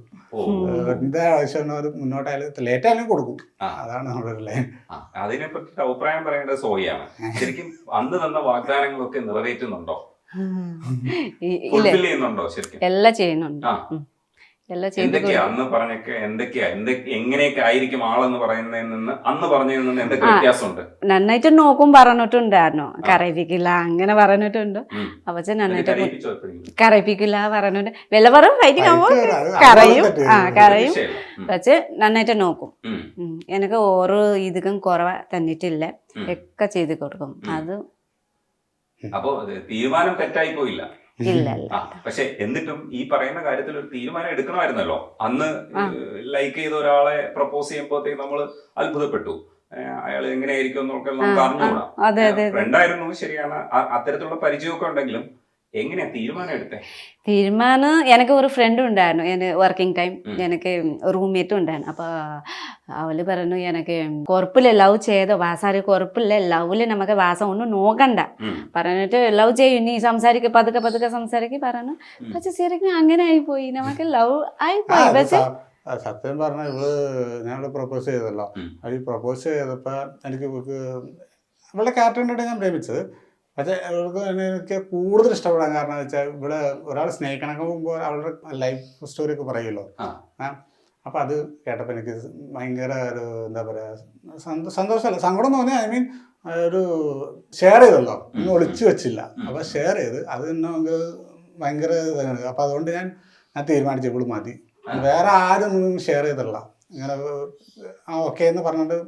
എന്താ ആവശ്യമാണ് അത് മുന്നോട്ടായാലും ലേറ്റ് ആയാലും കൊടുക്കും. അതാണ് നമ്മുടെ ഒരു ലൈൻ. അതിനെ പറ്റി അഭിപ്രായം പറയേണ്ടത് സോയിയാണ്. ശരിക്കും അന്ന് തന്ന വാഗ്ദാനങ്ങളൊക്കെ നിറവേറ്റുന്നുണ്ടോ? എല്ലാം ചെയ്യുന്നുണ്ട്. എന്തൊക്കെയാ അന്ന് പറഞ്ഞൊക്കെ, എങ്ങനെയൊക്കെ ആയിരിക്കും ആളെന്ന് പറയുന്നതിൽ നിന്ന് അന്ന് പറഞ്ഞതിൽ നിന്ന് എന്തൊക്കെ വ്യത്യാസമുണ്ട്? നന്നായിട്ട് നോക്കും പറഞ്ഞിട്ടുണ്ടായിരുന്നു, കരയിപ്പിക്കില്ല അങ്ങനെ പറഞ്ഞിട്ടുണ്ട്. പക്ഷെ നന്നായിട്ട് കരയിപ്പിക്കില്ല പറഞ്ഞിട്ട് വില പറയും, ഫൈറ്റിംഗ് ആവുമ്പോൾ കരയും. പക്ഷെ നന്നായിട്ട് നോക്കും. എനിക്ക് ഓരോ ഇതും കുറവ് തന്നിട്ടില്ല, ഒക്കെ ചെയ്ത് കൊടുക്കും. അത് അപ്പൊ തീരുമാനം തെറ്റായി പോയില്ല. ഇല്ല. പക്ഷെ എന്നിട്ടും ഈ പറയുന്ന കാര്യത്തിൽ ഒരു തീരുമാനം എടുക്കണമായിരുന്നല്ലോ. അന്ന് ലൈക്ക് ചെയ്ത ഒരാളെ പ്രപ്പോസ് ചെയ്യുമ്പോഴത്തേക്ക് നമ്മൾ അത്ഭുതപ്പെട്ടു. അയാൾ എങ്ങനെയായിരിക്കും എന്നൊക്കെ നമുക്ക് അറിഞ്ഞുകൂടാ. ഫ്രണ്ടായിരുന്നു, ശരിയാണ്, അത്തരത്തിലുള്ള പരിചയമൊക്കെ ഉണ്ടെങ്കിലും എങ്ങനെയാ തീരുമാനം എടുത്തേ? തീരുമാനം എനിക്ക് ഒരു ഫ്രണ്ട് ഉണ്ടായിരുന്നു, വർക്കിംഗ് ടൈം എനിക്ക് റൂംമേറ്റും ഉണ്ടായിരുന്നു. അപ്പോൾ അവള് പറഞ്ഞു എനിക്ക് കുഴപ്പമില്ല, ലവ് ചെയ്തോ വാസാരി, കുഴപ്പമില്ല, ലവില് നമുക്ക് വാസം ഒന്നും നോക്കണ്ട പറഞ്ഞിട്ട് ലവ് ചെയ്യും, നീ സംസാരിക്കും, പതുക്കെ സംസാരിക്കും പറഞ്ഞു. പക്ഷെ ശരിക്കും അങ്ങനെ ആയിപ്പോയി, നമുക്ക് ലവ് ആയിപ്പോയി. പക്ഷെ സത്യം പറഞ്ഞ ഞാൻ പ്രപ്പോസ് ചെയ്തല്ലോ, അത് പ്രപ്പോസ് ചെയ്തപ്പോ എനിക്ക് ഇവളുടെ ക്യാരക്ടറിനായിട്ട് ഞാൻ പ്രേമിച്ചത്. പക്ഷേ അവൾക്ക് എനിക്ക് കൂടുതൽ ഇഷ്ടപ്പെടാൻ കാരണം എന്ന് വെച്ചാൽ ഇവിടെ ഒരാൾ സ്നേഹിക്കണക്ക് മുമ്പ് അവളുടെ ലൈഫ് സ്റ്റോറി ഒക്കെ പറയുമല്ലോ. അപ്പം അത് കേട്ടപ്പോൾ എനിക്ക് ഭയങ്കര ഒരു എന്താ പറയുക സന്തോഷമല്ല, സങ്കടം തോന്നി. ഐ മീൻ ഒരു ഷെയർ ചെയ്തല്ലോ, ഒന്നും ഒളിച്ചു വെച്ചില്ല. അപ്പം ഷെയർ ചെയ്ത് അത് തന്നെ നമുക്ക് ഭയങ്കര ഇതാണ്. അപ്പം അതുകൊണ്ട് ഞാൻ തീരുമാനിച്ചു ഇവള് മതി, വേറെ ആരും ഒന്നും ഷെയർ ചെയ്തില്ല. ഇങ്ങനെ ഓക്കെ എന്ന് പറഞ്ഞിട്ട്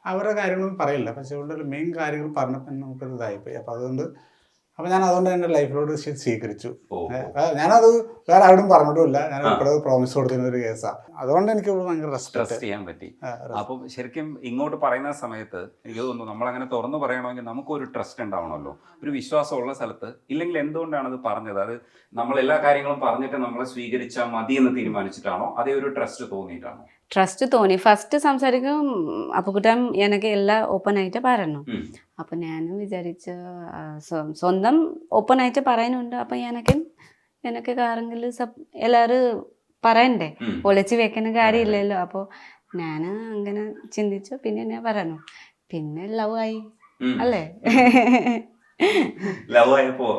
അവരുടെ കാര്യങ്ങളൊന്നും പറയില്ല. പക്ഷെ ഇവളുടെ മെയിൻ കാര്യങ്ങൾ പറഞ്ഞപ്പോൾ നമുക്കൊരു ഇതായിപ്പോയി. അപ്പം അതുകൊണ്ട് അപ്പൊ ഞാൻ അതുകൊണ്ട് എന്റെ ലൈഫിലോട് സ്വീകരിച്ചു. ഞാനത് വേറെ ആരോടും പറഞ്ഞിട്ടുമില്ല. ഞാൻ ഇപ്പോഴും പ്രോമിസ് കൊടുത്തിരുന്ന ഒരു കേസാണ്. അതുകൊണ്ട് എനിക്ക് ഭയങ്കര ട്രസ്റ്റ് ചെയ്യാൻ പറ്റി. അപ്പൊ ശരിക്കും ഇങ്ങോട്ട് പറയുന്ന സമയത്ത് എനിക്ക് തോന്നുന്നു നമ്മൾ അങ്ങനെ തുറന്നു പറയണമെങ്കിൽ നമുക്കൊരു ട്രസ്റ്റ് ഉണ്ടാവണമല്ലോ, ഒരു വിശ്വാസമുള്ള സ്ഥലത്ത്. ഇല്ലെങ്കിൽ എന്തുകൊണ്ടാണ് അത് പറഞ്ഞത്? അത് നമ്മൾ എല്ലാ കാര്യങ്ങളും പറഞ്ഞിട്ട് നമ്മളെ സ്വീകരിച്ചാൽ മതി എന്ന് തീരുമാനിച്ചിട്ടാണോ, അതേ ഒരു ട്രസ്റ്റ് തോന്നിയിട്ടാണോ? ട്രസ്റ്റ് തോന്നി. ഫസ്റ്റ് സംസാരിക്കും അപ്പുക്കുട്ടൻ എനിക്ക് എല്ലാം ഓപ്പൺ ആയിട്ട് പറഞ്ഞു. അപ്പൊ ഞാനും വിചാരിച്ച് സ്വന്തം ഓപ്പൺ ആയിട്ട് പറയുന്നുണ്ട്. അപ്പൊ എനിക്ക് കാരെങ്കിൽ എല്ലാരും പറയണ്ടേ, ഒളിച്ച് വെക്കുന്ന കാര്യമില്ലല്ലോ. അപ്പൊ ഞാൻ അങ്ങനെ ചിന്തിച്ചു. പിന്നെ ഞാൻ പറഞ്ഞു, പിന്നെ ലവ് ആയി അല്ലേ. ലവ് ആയപ്പോ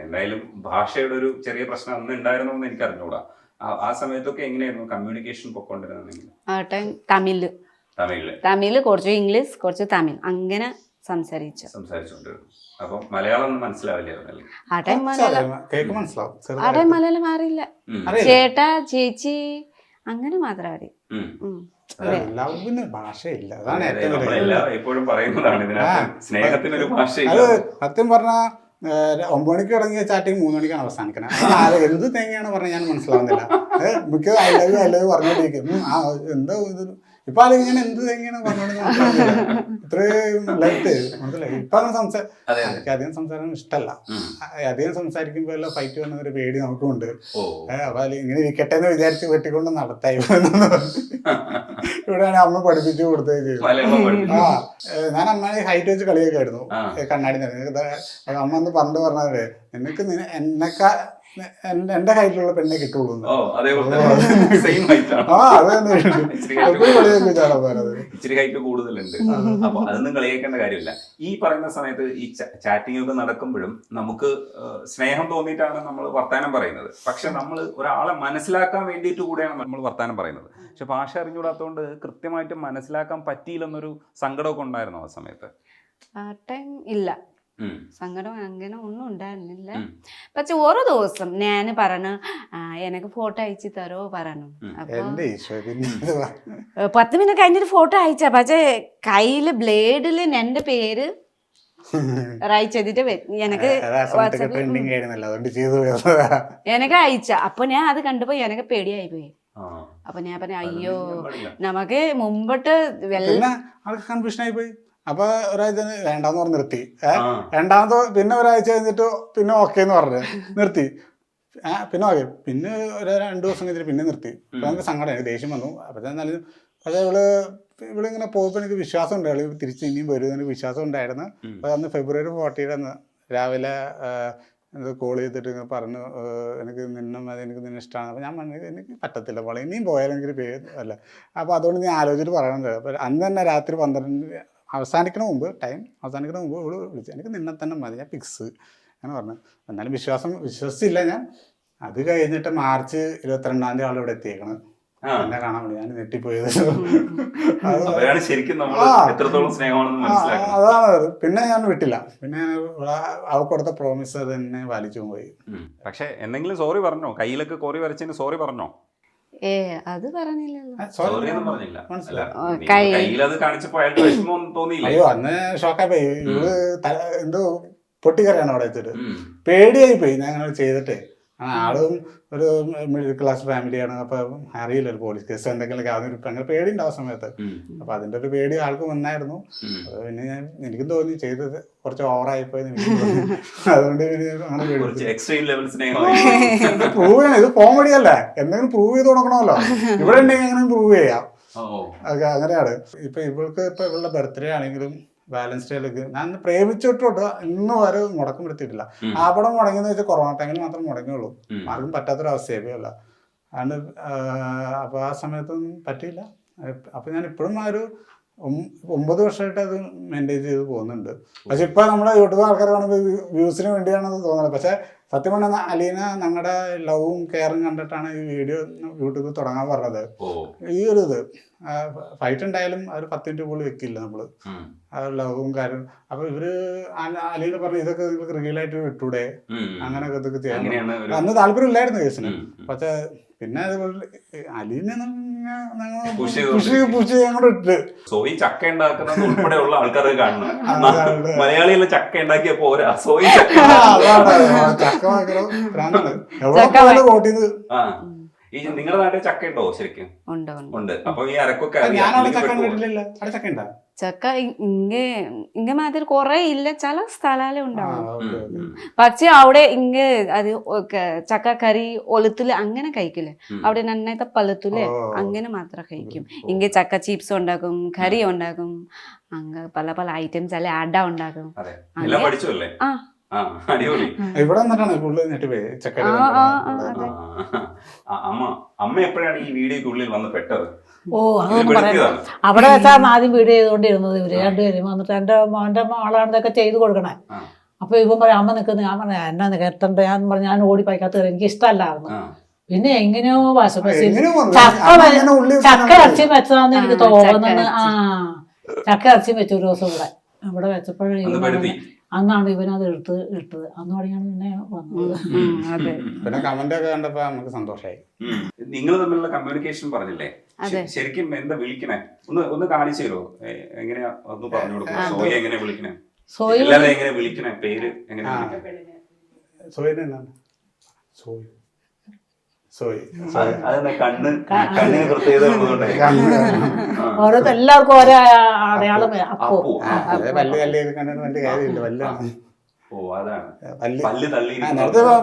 എന്തായാലും ഭാഷയുടെ ഒരു ചെറിയ പ്രശ്നം അന്ന് ഉണ്ടായിരുന്നു എന്ന് എനിക്ക് അറിഞ്ഞൂടാ. ആ സമയത്തൊക്കെ എങ്ങനെയായിരുന്നു കമ്മ്യൂണിക്കേഷൻ പൊക്കോണ്ടിരുന്നത്? ആ ടൈം തമിഴ് കുറച്ച് ഇംഗ്ലീഷ് കുറച്ച് തമിഴ് അങ്ങനെ സംസാരിച്ചോണ്ടിരുന്നു. അപ്പൊ മലയാളം മനസ്സിലാവില്ലായിരുന്നല്ലേ? ആ ടൈം മലയാളം മാറിയില്ല. ചേട്ടാ ചേച്ചി അങ്ങനെ മാത്രം മതി. ഭാഷയില്ല. എപ്പോഴും പറയുന്നതാണ് സ്നേഹത്തിനൊരു ഭാഷയില്ല. സത്യം പറഞ്ഞ 9 മണിക്ക് തുടങ്ങിയ ചാറ്റിങ് 3 മണിക്കാണ് അവസാനിക്കുന്നത്. എന്ത് തേങ്ങയാണ് പറഞ്ഞാൽ ഞാൻ മനസ്സിലാവുന്നില്ല. മിക്ക ഐ ലവ് പറഞ്ഞോണ്ടിരിക്കും. എന്താ ഇത് ഇപ്പൊ അല്ലെങ്കിൽ ഞാൻ എന്ത് തേങ്ങയാണ് പറഞ്ഞോണ്ട് ഇത്രയും ലെങ്ത് മനസ്സിലായി. ഇപ്പൊ എനിക്ക് അധികം സംസാരം ഇഷ്ടമല്ല. അധികം സംസാരിക്കുമ്പോ എല്ലാം ഫൈറ്റ് വന്ന ഒരു പേടി നമുക്കുണ്ട്. അപ്പൊ ഇങ്ങനെ ഇരിക്കട്ടെ എന്ന് വിചാരിച്ച് വെട്ടിക്കൊണ്ട് നടത്തായി. ഇവിടെയാണ് അമ്മ പഠിപ്പിച്ചു കൊടുത്തത് ചെയ്തു. ഞാൻ അമ്മയെ ഹൈറ്റ് വെച്ച് കളിയൊക്കെ ആയിരുന്നു. കണ്ണാടി അമ്മ ഒന്ന് പറഞ്ഞത് നിനക്ക് എന്റെ ഹൈറ്റിലുള്ള പെണ്ണെ കിട്ടുള്ളൂ. ഇച്ചിരി ഹൈറ്റ് കൂടുതലുണ്ട്. അപ്പൊ അതൊന്നും കളിയാക്കേണ്ട കാര്യമില്ല. ഈ പറയുന്ന സമയത്ത് ഈ ചാറ്റിംഗ് ഒക്കെ നടക്കുമ്പോഴും നമുക്ക് സ്നേഹം തോന്നിയിട്ടാണ് നമ്മൾ വർത്താനം പറയുന്നത്. പക്ഷെ നമ്മൾ ഒരാളെ മനസ്സിലാക്കാൻ വേണ്ടിയിട്ട് കൂടെയാണ് നമ്മൾ വർത്താനം പറയുന്നത്. പക്ഷെ ഭാഷ അറിഞ്ഞുകൂടാത്തതുകൊണ്ട് കൃത്യമായിട്ട് മനസ്സിലാക്കാൻ പറ്റിയില്ലെന്നൊരു സങ്കടമൊക്കെ ഉണ്ടായിരുന്നു ആ സമയത്ത്? ആ ടൈം ഇല്ല, സങ്കടം അങ്ങനെ ഒന്നും ഉണ്ടായിരുന്നില്ല. പക്ഷെ ഓരോ ദിവസം ഞാൻ പറഞ്ഞു എനിക്ക് ഫോട്ടോ അയച്ചു തരോ പറഞ്ഞു. അപ്പൊ 10 മിനിറ്റ് കഴിഞ്ഞിട്ട് ഫോട്ടോ അയച്ച. പക്ഷെ കയ്യില് ബ്ലേഡില് എന്റെ പേര് റൈറ്റ് ചെയ്തിട്ട് എനിക്ക് എനിക്ക് അയച്ച. അപ്പൊ ഞാൻ അത് കണ്ടപ്പോ എനിക്ക് പേടിയായി പോയി. അപ്പൊ ഞാൻ പറഞ്ഞു അയ്യോ നമുക്ക് മുമ്പോട്ട് കൺഫ്യൂഷൻ ആയി പോയി. അപ്പൊ ഒരാഴ്ച വേണ്ടാന്ന് പറഞ്ഞ് നിർത്തി. രണ്ടാമത് പിന്നെ ഒരാഴ്ച കഴിഞ്ഞിട്ട് പിന്നെ ഓക്കെ എന്ന് പറഞ്ഞു നിർത്തി. പിന്നെ ഓക്കെ. പിന്നെ ഒരു 2 ദിവസം കഴിഞ്ഞിട്ട് പിന്നെ നിർത്തി. അപ്പൊ നമുക്ക് സങ്കടം, എനിക്ക് ദേഷ്യം വന്നു. അപ്പൊ എന്നാലും പക്ഷേ ഇവളിങ്ങനെ പോകുമ്പോൾ എനിക്ക് വിശ്വാസം ഉണ്ടായിരുന്നു തിരിച്ച് ഇനിയും വരും എനിക്ക് വിശ്വാസം ഉണ്ടായിരുന്നു. അപ്പൊ അന്ന് ഫെബ്രുവരി 14 അന്ന് രാവിലെ കോൾ ചെയ്തിട്ട് പറഞ്ഞു എനിക്ക് നിന്നെ മതി, എനിക്ക് നിന്നെ ഇഷ്ടമാണ്. അപ്പോൾ ഞാൻ പറഞ്ഞു എനിക്ക് പറ്റത്തില്ല പോലെ, ഇനിയും പോയാലും എനിക്കൊരു പേര് അല്ല. അപ്പോൾ അതുകൊണ്ട് ഞാൻ ആലോചിച്ചിട്ട് പറയണത്. അപ്പോൾ അന്ന് തന്നെ രാത്രി 12 അവസാനിക്കണ മുമ്പ് ഇവള് വിളിച്ചു എനിക്ക് നിന്നെ തന്നെ മതി, ഞാൻ ഫിക്സ് അങ്ങനെ പറഞ്ഞു. എന്നാലും വിശ്വസിച്ചില്ല ഞാൻ. അത് കഴിഞ്ഞിട്ട് മാർച്ച് 22-ാം തീയതി ആളിവിടെ എത്തിയേക്കണം എന്നെ കാണാൻ വേണ്ടി. ഞാൻ ഞെട്ടിപ്പോയത്. അതാണ്. പിന്നെ ഞാൻ വിട്ടില്ല. പിന്നെ അവൾക്ക് കൊടുത്ത പ്രോമിസ് അത് തന്നെ പാലിച്ചു പോയി. പക്ഷെ എന്തെങ്കിലും സോറി പറഞ്ഞോ? കയ്യിലൊക്കെ കോറി വരച്ചതിന് സോറി പറഞ്ഞോ? അത് പറഞ്ഞില്ലല്ലോ. അയ്യോ അന്ന് ഷോക്കായി പോയി. ഇവള് എന്തോ പൊട്ടിക്കറിയാണ് അവിടെ വെച്ചിട്ട്. പേടിയായി പോയി ഞാൻ അങ്ങനെ ചെയ്തിട്ട്. ആളും ഒരു മിഡിൽ ക്ലാസ് ഫാമിലിയാണ്. അപ്പൊ അറിയില്ല ഒരു പോലീസ് കേസ് എന്തെങ്കിലുമൊക്കെ അങ്ങനെ പേടി ഉണ്ടാവും സമയത്ത്. അപ്പൊ അതിന്റെ ഒരു പേടി ആൾക്ക് വന്നായിരുന്നു. പിന്നെ എനിക്കും തോന്നി ചെയ്തത് കുറച്ച് ഓവറായിപ്പോയി എനിക്ക് തോന്നി. അതുകൊണ്ട് പ്രൂവ് ചെയ്യണം. ഇത് കോമഡി അല്ലേ, എന്തെങ്കിലും പ്രൂവ് ചെയ്ത് കൊടുക്കണമല്ലോ. ഇവിടെ ഉണ്ടെങ്കിൽ അങ്ങനെ പ്രൂവ് ചെയ്യാം. അങ്ങനെയാണ്. ഇപ്പൊ ഇവളുടെ ബർത്ത്ഡേ ആണെങ്കിലും ബാലൻസ് ഡേയിലേക്ക് ഞാൻ പ്രേമിച്ചിട്ടോട്ട് ഇന്ന് വരെ മുടക്കം എടുത്തിട്ടില്ല. ആ പടം മുടങ്ങിയെന്ന് വെച്ചാൽ കൊറോണ ടൈമിൽ മാത്രം മുടങ്ങിയുള്ളൂ. ആർക്കും പറ്റാത്തൊരവസ്ഥയായില്ല. അതുകൊണ്ട് അപ്പൊ ആ സമയത്തൊന്നും പറ്റിയില്ല. അപ്പൊ ഞാൻ ഇപ്പോഴും ആ ഒരു 9 വർഷമായിട്ട് അത് മെയിൻറ്റെയിൻ ചെയ്ത് പോകുന്നുണ്ട്. പക്ഷെ ഇപ്പൊ നമ്മുടെ യൂട്യൂബ് ആൾക്കാർ കാണുമ്പോൾ വ്യൂസിന് വേണ്ടിയാണെന്ന് തോന്നുന്നത്. പക്ഷെ സത്യം പറഞ്ഞാൽ അലീന ഞങ്ങളുടെ ലവും കെയറും കണ്ടിട്ടാണ് ഈ വീഡിയോ യൂട്യൂബിൽ തുടങ്ങാൻ പറഞ്ഞത്. ഈ ഒരു ഇത് ഫൈറ്റ് ഉണ്ടായാലും ഒരു 10 മിനിറ്റ് പോലും വെക്കില്ല നമ്മള്. ലവും കാര്യം. അപ്പൊ ഇവര് അലീന പറഞ്ഞു ഇതൊക്കെ നിങ്ങൾക്ക് റിയലായിട്ട് വിട്ടൂടെ, അങ്ങനെയൊക്കെ ഇതൊക്കെ ചെയ്യാൻ. അന്ന് താല്പര്യം ഇല്ലായിരുന്നു കേസിന്. പക്ഷെ പിന്നെ അതുപോലെ അലീന Push പുഷ് ഞങ്ങളുടെ ഇട്ട് സോയി ചക്ക ഉണ്ടാക്കുന്നത് ഉൾപ്പെടെയുള്ള ആൾക്കാരെ കാണണം. മലയാളികളെ ചക്ക ഉണ്ടാക്കിയ പോരാ, സോയി ചക്ക. ചക്ക ഭയങ്കര ഭ്രാന്താണ്. എവിടെ പോയാലും കോട്ടിന്ന്. ഈ നിങ്ങളുടെ നാട്ടിൽ ചക്ക ഉണ്ടോ ശരിക്കും? ഉണ്ട്. അപ്പൊ ഈ അരക്കൊക്കെ ഞാനവിടെ ചക്ക കണ്ടിട്ടില്ല. അവിടെ ചക്ക ഉണ്ടാ? ചക്ക ഇങ്ങ മാതിരി കൊറേ ഇല്ല, ചില സ്ഥലേ ഉണ്ടാവും. പക്ഷെ അവിടെ അത് ചക്ക കറി ഒലുത്തില് അങ്ങനെ കഴിക്കില്ലേ, അവിടെ നന്നായിട്ട് പഴുത്തില് അങ്ങനെ മാത്രം കഴിക്കും. ഇങ്ങ ചക്ക ചിപ്സ് ഉണ്ടാക്കും, കറി ഉണ്ടാക്കും, അങ്ങ് പല പല ഐറ്റംസ് അല്ലെ അട ഉണ്ടാക്കും. ഇവിടെ വന്നിട്ടാണ് ചക്ക. അമ്മ എപ്പോഴാണ് ഈ വീഡിയോക്കുള്ളിൽ വന്ന് പെട്ടത്? ഓ, അതൊന്നും പറയാം. അവിടെ വെച്ചാൽ ആദ്യം വീഡിയോ ചെയ്തുകൊണ്ടിരുന്നത് ഇവര് രണ്ടുപേരും വന്നിട്ട് എന്റെ മോന്റെ മോളാണ് ഇതൊക്കെ ചെയ്ത് കൊടുക്കണേ. അപ്പൊ ഇവൻ പറയാം അമ്മ നിൽക്കുന്നത്. ഞാൻ പറഞ്ഞ എന്നാ കെട്ടണ്ട, ഞാൻ പറഞ്ഞു ഞാൻ ഓടി പൈക്കാത്ത എനിക്ക് ഇഷ്ടമല്ലായിരുന്നു. പിന്നെ എങ്ങനെയോ ചക്ക ഇറച്ചി വെച്ചതാന്ന് എനിക്ക് തോന്നുന്നത്. ചക്ക ഇറച്ചി വെച്ചു ഒരു ദിവസം ഇവിടെ വെച്ചപ്പോഴും അന്നാണ് ഇവനത് ഇട്ടത്. അന്ന് തുടങ്ങിയാണ് പിന്നെ വന്നത്. പിന്നെ കമന്റ് ഒക്കെ കണ്ടപ്പോ നമുക്ക് സന്തോഷമായി. നിങ്ങൾ തമ്മിലുള്ള കമ്മ്യൂണിക്കേഷൻ പറഞ്ഞില്ലേ, ശരിക്കും എന്താ വിളിക്കണേ? ഒന്ന് കാണിച്ചു തരുമോ? എങ്ങനെയാ ഒന്ന് പറഞ്ഞു കൊടുക്കും. സോയി എങ്ങനെ വിളിക്കണേ? എല്ലാവരും എങ്ങനെ വിളിക്കണേ? പേര് എങ്ങനെ? കണ്ണിന് പ്രത്യേകത ഓരോ എല്ലാവർക്കും ഓരോ അടയാളം. ഓ, അതാണ് പല്ല്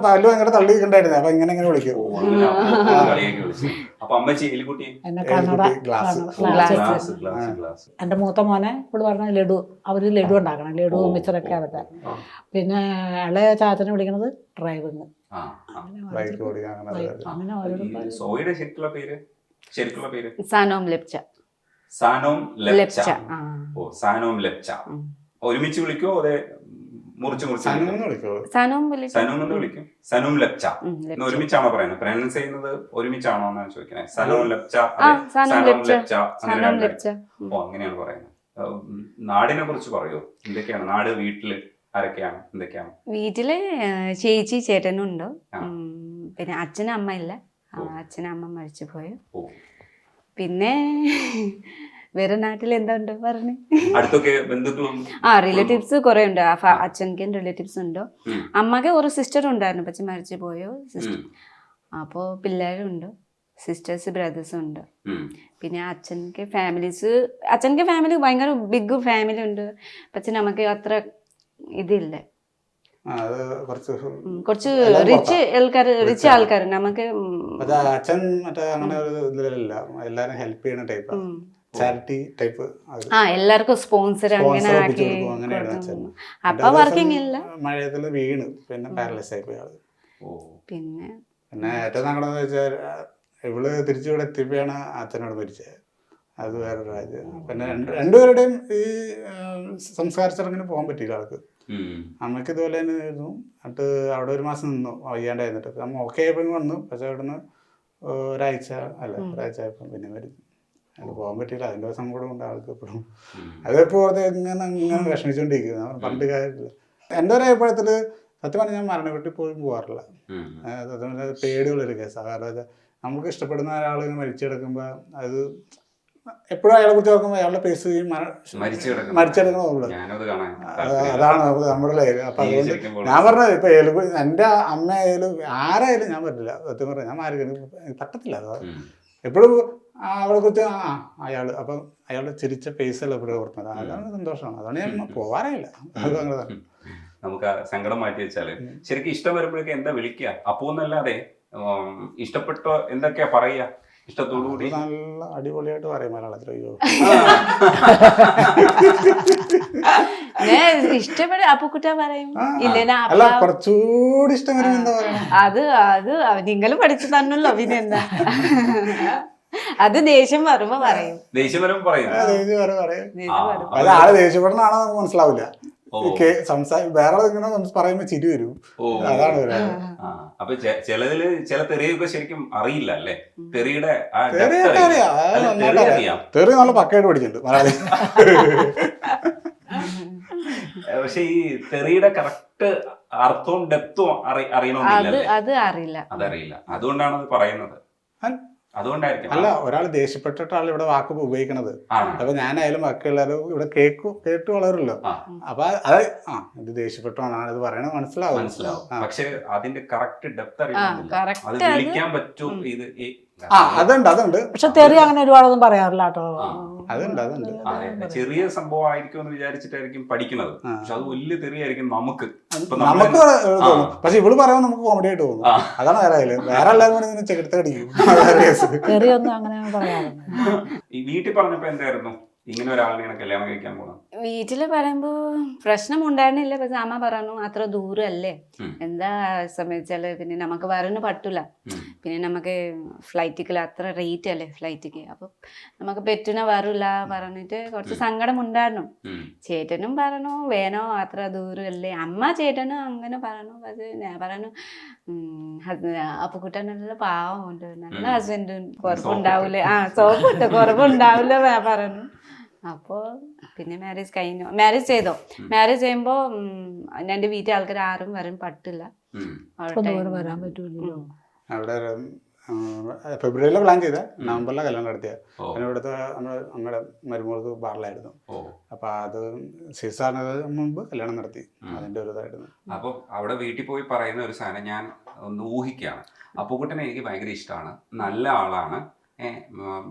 ഭയങ്കര തള്ളിയിട്ടുണ്ടായിരുന്നു. അപ്പൊ ഇങ്ങനെ വിളിക്കും. അപ്പൊ അമ്മച്ചി എലിക്കുട്ടി എന്റെ മൂത്ത മോനെ ഇവിടെ പറഞ്ഞ ലഡു, അവര് ലഡു ഉണ്ടാക്കണം, ലഡു മിച്ചറൊക്കെ അതൊക്കെ. പിന്നെ ഇളയ ചാച്ചനെ വിളിക്കണത് ഡ്രൈവിങ്. സോയിയുടെ ശരിക്കുള്ള പേര് സാനോം ലെപ്ച. ഓ, സാനോം ലെപ്ച. ഒരുമിച്ച് വിളിക്കോ അതെ മുറിച്ച് സനൂം വിളിക്കും? സനൂം ലെപ്ച ഒരുമിച്ചാണോ പറയുന്നത്? പ്രൊനൗൺസ് ചെയ്യുന്നത് ഒരുമിച്ചാണോ എന്നാണ് ചോദിക്കുന്നത്. സനൂം ലെപ്ച, സനൂം ലെപ്ച. ഓ, അങ്ങനെയാണ് പറയുന്നത്. നാടിനെ കുറിച്ച് പറയോ? എന്തൊക്കെയാണ് നാട്? വീട്ടില് ആരൊക്കെയാണ്? എന്തൊക്കെയാണ്? വീട്ടില് ചേച്ചി ചേട്ടനും ഉണ്ട്. പിന്നെ അച്ഛനും അമ്മ ഇല്ല, അച്ഛനും അമ്മ മരിച്ചു പോയോ. പിന്നെ വേറെ നാട്ടിൽ എന്താ ഉണ്ട് പറഞ്ഞു? റിലേറ്റീവ്സ് കുറെ ഉണ്ട്. അച്ഛനക്കും റിലേറ്റീവ്സ് ഉണ്ട്. അമ്മക്ക് ഒരു സിസ്റ്റർ ഉണ്ടായിരുന്നു, പക്ഷെ മരിച്ചു പോയോ സിസ്റ്റർ. അപ്പോ പിള്ളേരുണ്ട്, സിസ്റ്റേഴ്സ് ബ്രദേഴ്സും ഉണ്ട്. പിന്നെ അച്ഛനക്ക് ഫാമിലി ഭയങ്കര ബിഗ് ഫാമിലി ഉണ്ട്. പക്ഷെ നമുക്ക് അത്ര ഇതില്ല, കുറച്ച് റിച്ച് ആൾക്കാർ. നമുക്ക് അച്ഛൻ മറ്റേ അങ്ങനെ ഒരു ഇതിലല്ല, എല്ലാരും ഹെൽപ്പ് ചെയ്യുന്ന ടൈപ്പ്, ചാരിറ്റി ടൈപ്പ്. എല്ലാവർക്കും സ്പോൺസർ അങ്ങനെ ആക്കി. അപ്പൊ വർക്കിംഗ് ഇല്ല, മഴയത്തില് വീണ് പിന്നെ പാരലൈസ് ആയി പോയി ആള്. പിന്നെ ഏറ്റവും സങ്കടം വെച്ചാൽ ഇവള് തിരിച്ചു ഇവിടെ എത്തിയപ്പോഴാണ് അച്ഛനോട് മരിച്ചത്. അത് വേറൊരു കാര്യം. പിന്നെ രണ്ടുപേരുടെയും ഈ സംസ്കാര ചടങ്ങിന് പോകാൻ പറ്റിയില്ല ആൾക്ക്. അമ്മയ്ക്ക് ഇതുപോലെ തന്നെ ആയിരുന്നു. എന്നിട്ട് അവിടെ ഒരു മാസം നിന്നു വയ്യാണ്ടായിരുന്നിട്ട്. അമ്മ ഓക്കെ ആയപ്പോൾ വന്നു. പക്ഷെ അവിടുന്ന് ഒരാഴ്ച ആയപ്പോൾ പിന്നെ മരിച്ചു. അത് പോകാൻ പറ്റിയില്ല. അതിൻ്റെ സങ്കടം ഉണ്ട് ആൾക്ക് എപ്പോഴും. അതെപ്പോൾ ഇങ്ങനെ വിഷമിച്ചുകൊണ്ടിരിക്കുന്നു. പണ്ട് കാര്യമില്ല. എൻ്റെ ഒരു അഭിപ്രായത്തിൽ സത്യം പറഞ്ഞാൽ ഞാൻ മരണ വീട്ടിൽ പോലും പോകാറില്ല. പേടിയുള്ളൊരു കേസാണ്. കാരണം നമുക്ക് ഇഷ്ടപ്പെടുന്ന ഒരാൾ മരിച്ചു കിടക്കുമ്പോൾ അത് എപ്പോഴും അയാളെ കുറിച്ച് നോക്കുമ്പോൾ അയാളുടെ പേസ് മരിച്ചെടുക്കണമുള്ളൂ. അതാണ് നമ്മുടെ ലൈഫ്. അപ്പൊ അതുകൊണ്ട് ഞാൻ പറഞ്ഞത് ഇപ്പൊ എൻ്റെ അമ്മ ആയാലും ആരായാലും ഞാൻ പറ്റില്ല. സത്യം പറഞ്ഞാൽ ഞാൻ ആരും പറ്റത്തില്ല. എപ്പോഴും അവളെ കുറിച്ച് അയാള് അപ്പം അയാളുടെ ചിരിച്ച പേസല്ല എപ്പോഴും ഓർക്കുന്നത്. അതാണ് സന്തോഷമാണ്. അതുകൊണ്ട് ഞാൻ പോവാറില്ല. അത് അങ്ങനെ നമുക്ക് സങ്കടം മാറ്റി വെച്ചാല് ശരിക്കും ഇഷ്ടം വരുമ്പോഴേക്കും എന്താ വിളിക്കുക? അപ്പൂന്നല്ലാതെ ഇഷ്ടപ്പെട്ട എന്തൊക്കെയാ പറയാ? ഇഷ്ടത്തോടുകൂടി നല്ല അടിപൊളിയായിട്ട് പറയും മലയാളത്തിൽ. ഇഷ്ടപ്പെട്ട അപ്പുക്കുട്ട പറയും. അല്ല കുറച്ചുകൂടി ഇഷ്ടം വരും എന്താ പറയാ? അത് നിങ്ങൾ പഠിച്ചു തന്നല്ലോ. പിന്നെ എന്താ അത് ദേഷ്യം വരുമ്പോ പറയും. ദേഷ്യം വരുമ്പോ പറയും. അത് ആള് ദേഷ്യപ്പെടണാണോ നമുക്ക് മനസ്സിലാവില്ല. വേറെ ഇങ്ങനെ പറയുമ്പോ ചിരി വരും. അതാണ് അപ്പൊ ചിലതില് ചില തെറിയൊക്കെ ശരിക്കും അറിയില്ല അല്ലേ? തെറിയുടെ തെറി നല്ല പക്കയായിട്ട് പഠിച്ചിട്ടുണ്ട് മലയാളി. പക്ഷെ ഈ തെറിയുടെ കറക്റ്റ് അർത്ഥവും ഡെപ്തും അറിയണമെന്നില്ല. അത് അറിയില്ല. അതറിയില്ല. അതുകൊണ്ടാണ് അത് പറയുന്നത്. അതുകൊണ്ടായിരിക്കും. അല്ല, ഒരാൾ ദേഷ്യപ്പെട്ടിട്ടാണ് ഇവിടെ വാക്ക് ഉപയോഗിക്കണത്. ആണ്. അപ്പൊ ഞാനായാലും ബാക്കിയുള്ളവരും ഇവിടെ കേട്ട് വളരുമല്ലോ. ആ. അപ്പൊ അത് ഇത് ദേഷ്യപ്പെട്ടാണ് ഇത് പറയണത് മനസ്സിലാവും. മനസ്സിലാവും. പക്ഷെ അതിന്റെ കറക്റ്റ് ഡെപ്ത് അറിയുന്നില്ല. correct അത് വിളിക്കാൻ പറ്റും. ഇത് അതുണ്ട്. പക്ഷെ തെറി അങ്ങനെ ഒരുപാടൊന്നും പറയാറില്ല കേട്ടോ. അതുണ്ട്. അതെ, ചെറിയ സംഭവം ആയിരിക്കും എന്ന് വിചാരിച്ചിട്ടായിരിക്കും പഠിക്കുന്നത്. പക്ഷെ അത് വലിയ തെറിയായിരിക്കും നമുക്ക്. നമുക്ക് തോന്നും. പക്ഷെ ഇവള് പറയുമ്പോൾ നമുക്ക് കോമഡി ആയിട്ട് തോന്നും. അതാണ് വേറെ എല്ലാവരും കൂടി ഇതിനെ ചെകുത്തടിക്കും. തെറിയൊന്നും അങ്ങനെ പറയാറില്ല. ഈ വീട്ടിൽ പറഞ്ഞപ്പോ എന്തായിരുന്നു ഇങ്ങനെ ഒരാളിനെ കല്യാണം കഴിക്കാൻ പോകണം? വീട്ടില് പറയുമ്പോ പ്രശ്നം ഉണ്ടായിരുന്നില്ല. പക്ഷെ അമ്മ പറഞ്ഞു അത്ര ദൂരല്ലേ, എന്താ സംബന്ധിച്ചാല് പിന്നെ നമുക്ക് വരാനും പറ്റൂല. പിന്നെ നമുക്ക് ഫ്ലൈറ്റിക്ക് അത്ര റേറ്റ് അല്ലേ ഫ്ലൈറ്റിക്ക്. അപ്പൊ നമുക്ക് പറ്റുന്ന വരൂല പറഞ്ഞിട്ട് കുറച്ച് സങ്കടം ഉണ്ടായിരുന്നു. ചേട്ടനും പറഞ്ഞു വേണോ അത്ര ദൂരല്ലേ. അമ്മ ചേട്ടനും അങ്ങനെ പറഞ്ഞു. പക്ഷെ ഞാൻ പറഞ്ഞു അപ്പുക്കുട്ടൻ നല്ല പാവമുണ്ട്, നല്ല ഹസ്ബൻഡ്, കുറവുണ്ടാവൂലേ. സോപ്പിട്ട് കുറവുണ്ടാവില്ല പറഞ്ഞു. അപ്പോൾ പിന്നെ മാരേജ് ചെയ്തോ. മാരേജ് ചെയ്യുമ്പോൾ എൻ്റെ വീട്ടിൽ ആൾക്കാർ ആരും വരാൻ പറ്റില്ല. വരാൻ പറ്റൂല്ലോ. അവിടെ ഫെബ്രുവരിയിലെ പ്ലാൻ ചെയ്ത നവംബറിലെ കല്യാണം നടത്തിയ. ഇവിടുത്തെ നമ്മുടെ മരുമോൾക്ക് ബാറിലായിരുന്നു. അപ്പൊ അത് സീസാറിന് മുമ്പ് കല്യാണം നടത്തി. അതിന്റെ ഒരു ഇതായിരുന്നു. അപ്പൊ അവിടെ വീട്ടിൽ പോയി പറയുന്ന ഒരു സാധനം ഞാൻ ഒന്ന് ഊഹിക്കുകയാണ്. അപ്പുക്കുട്ടനെ എനിക്ക് ഭയങ്കര ഇഷ്ടമാണ്, നല്ല ആളാണ്,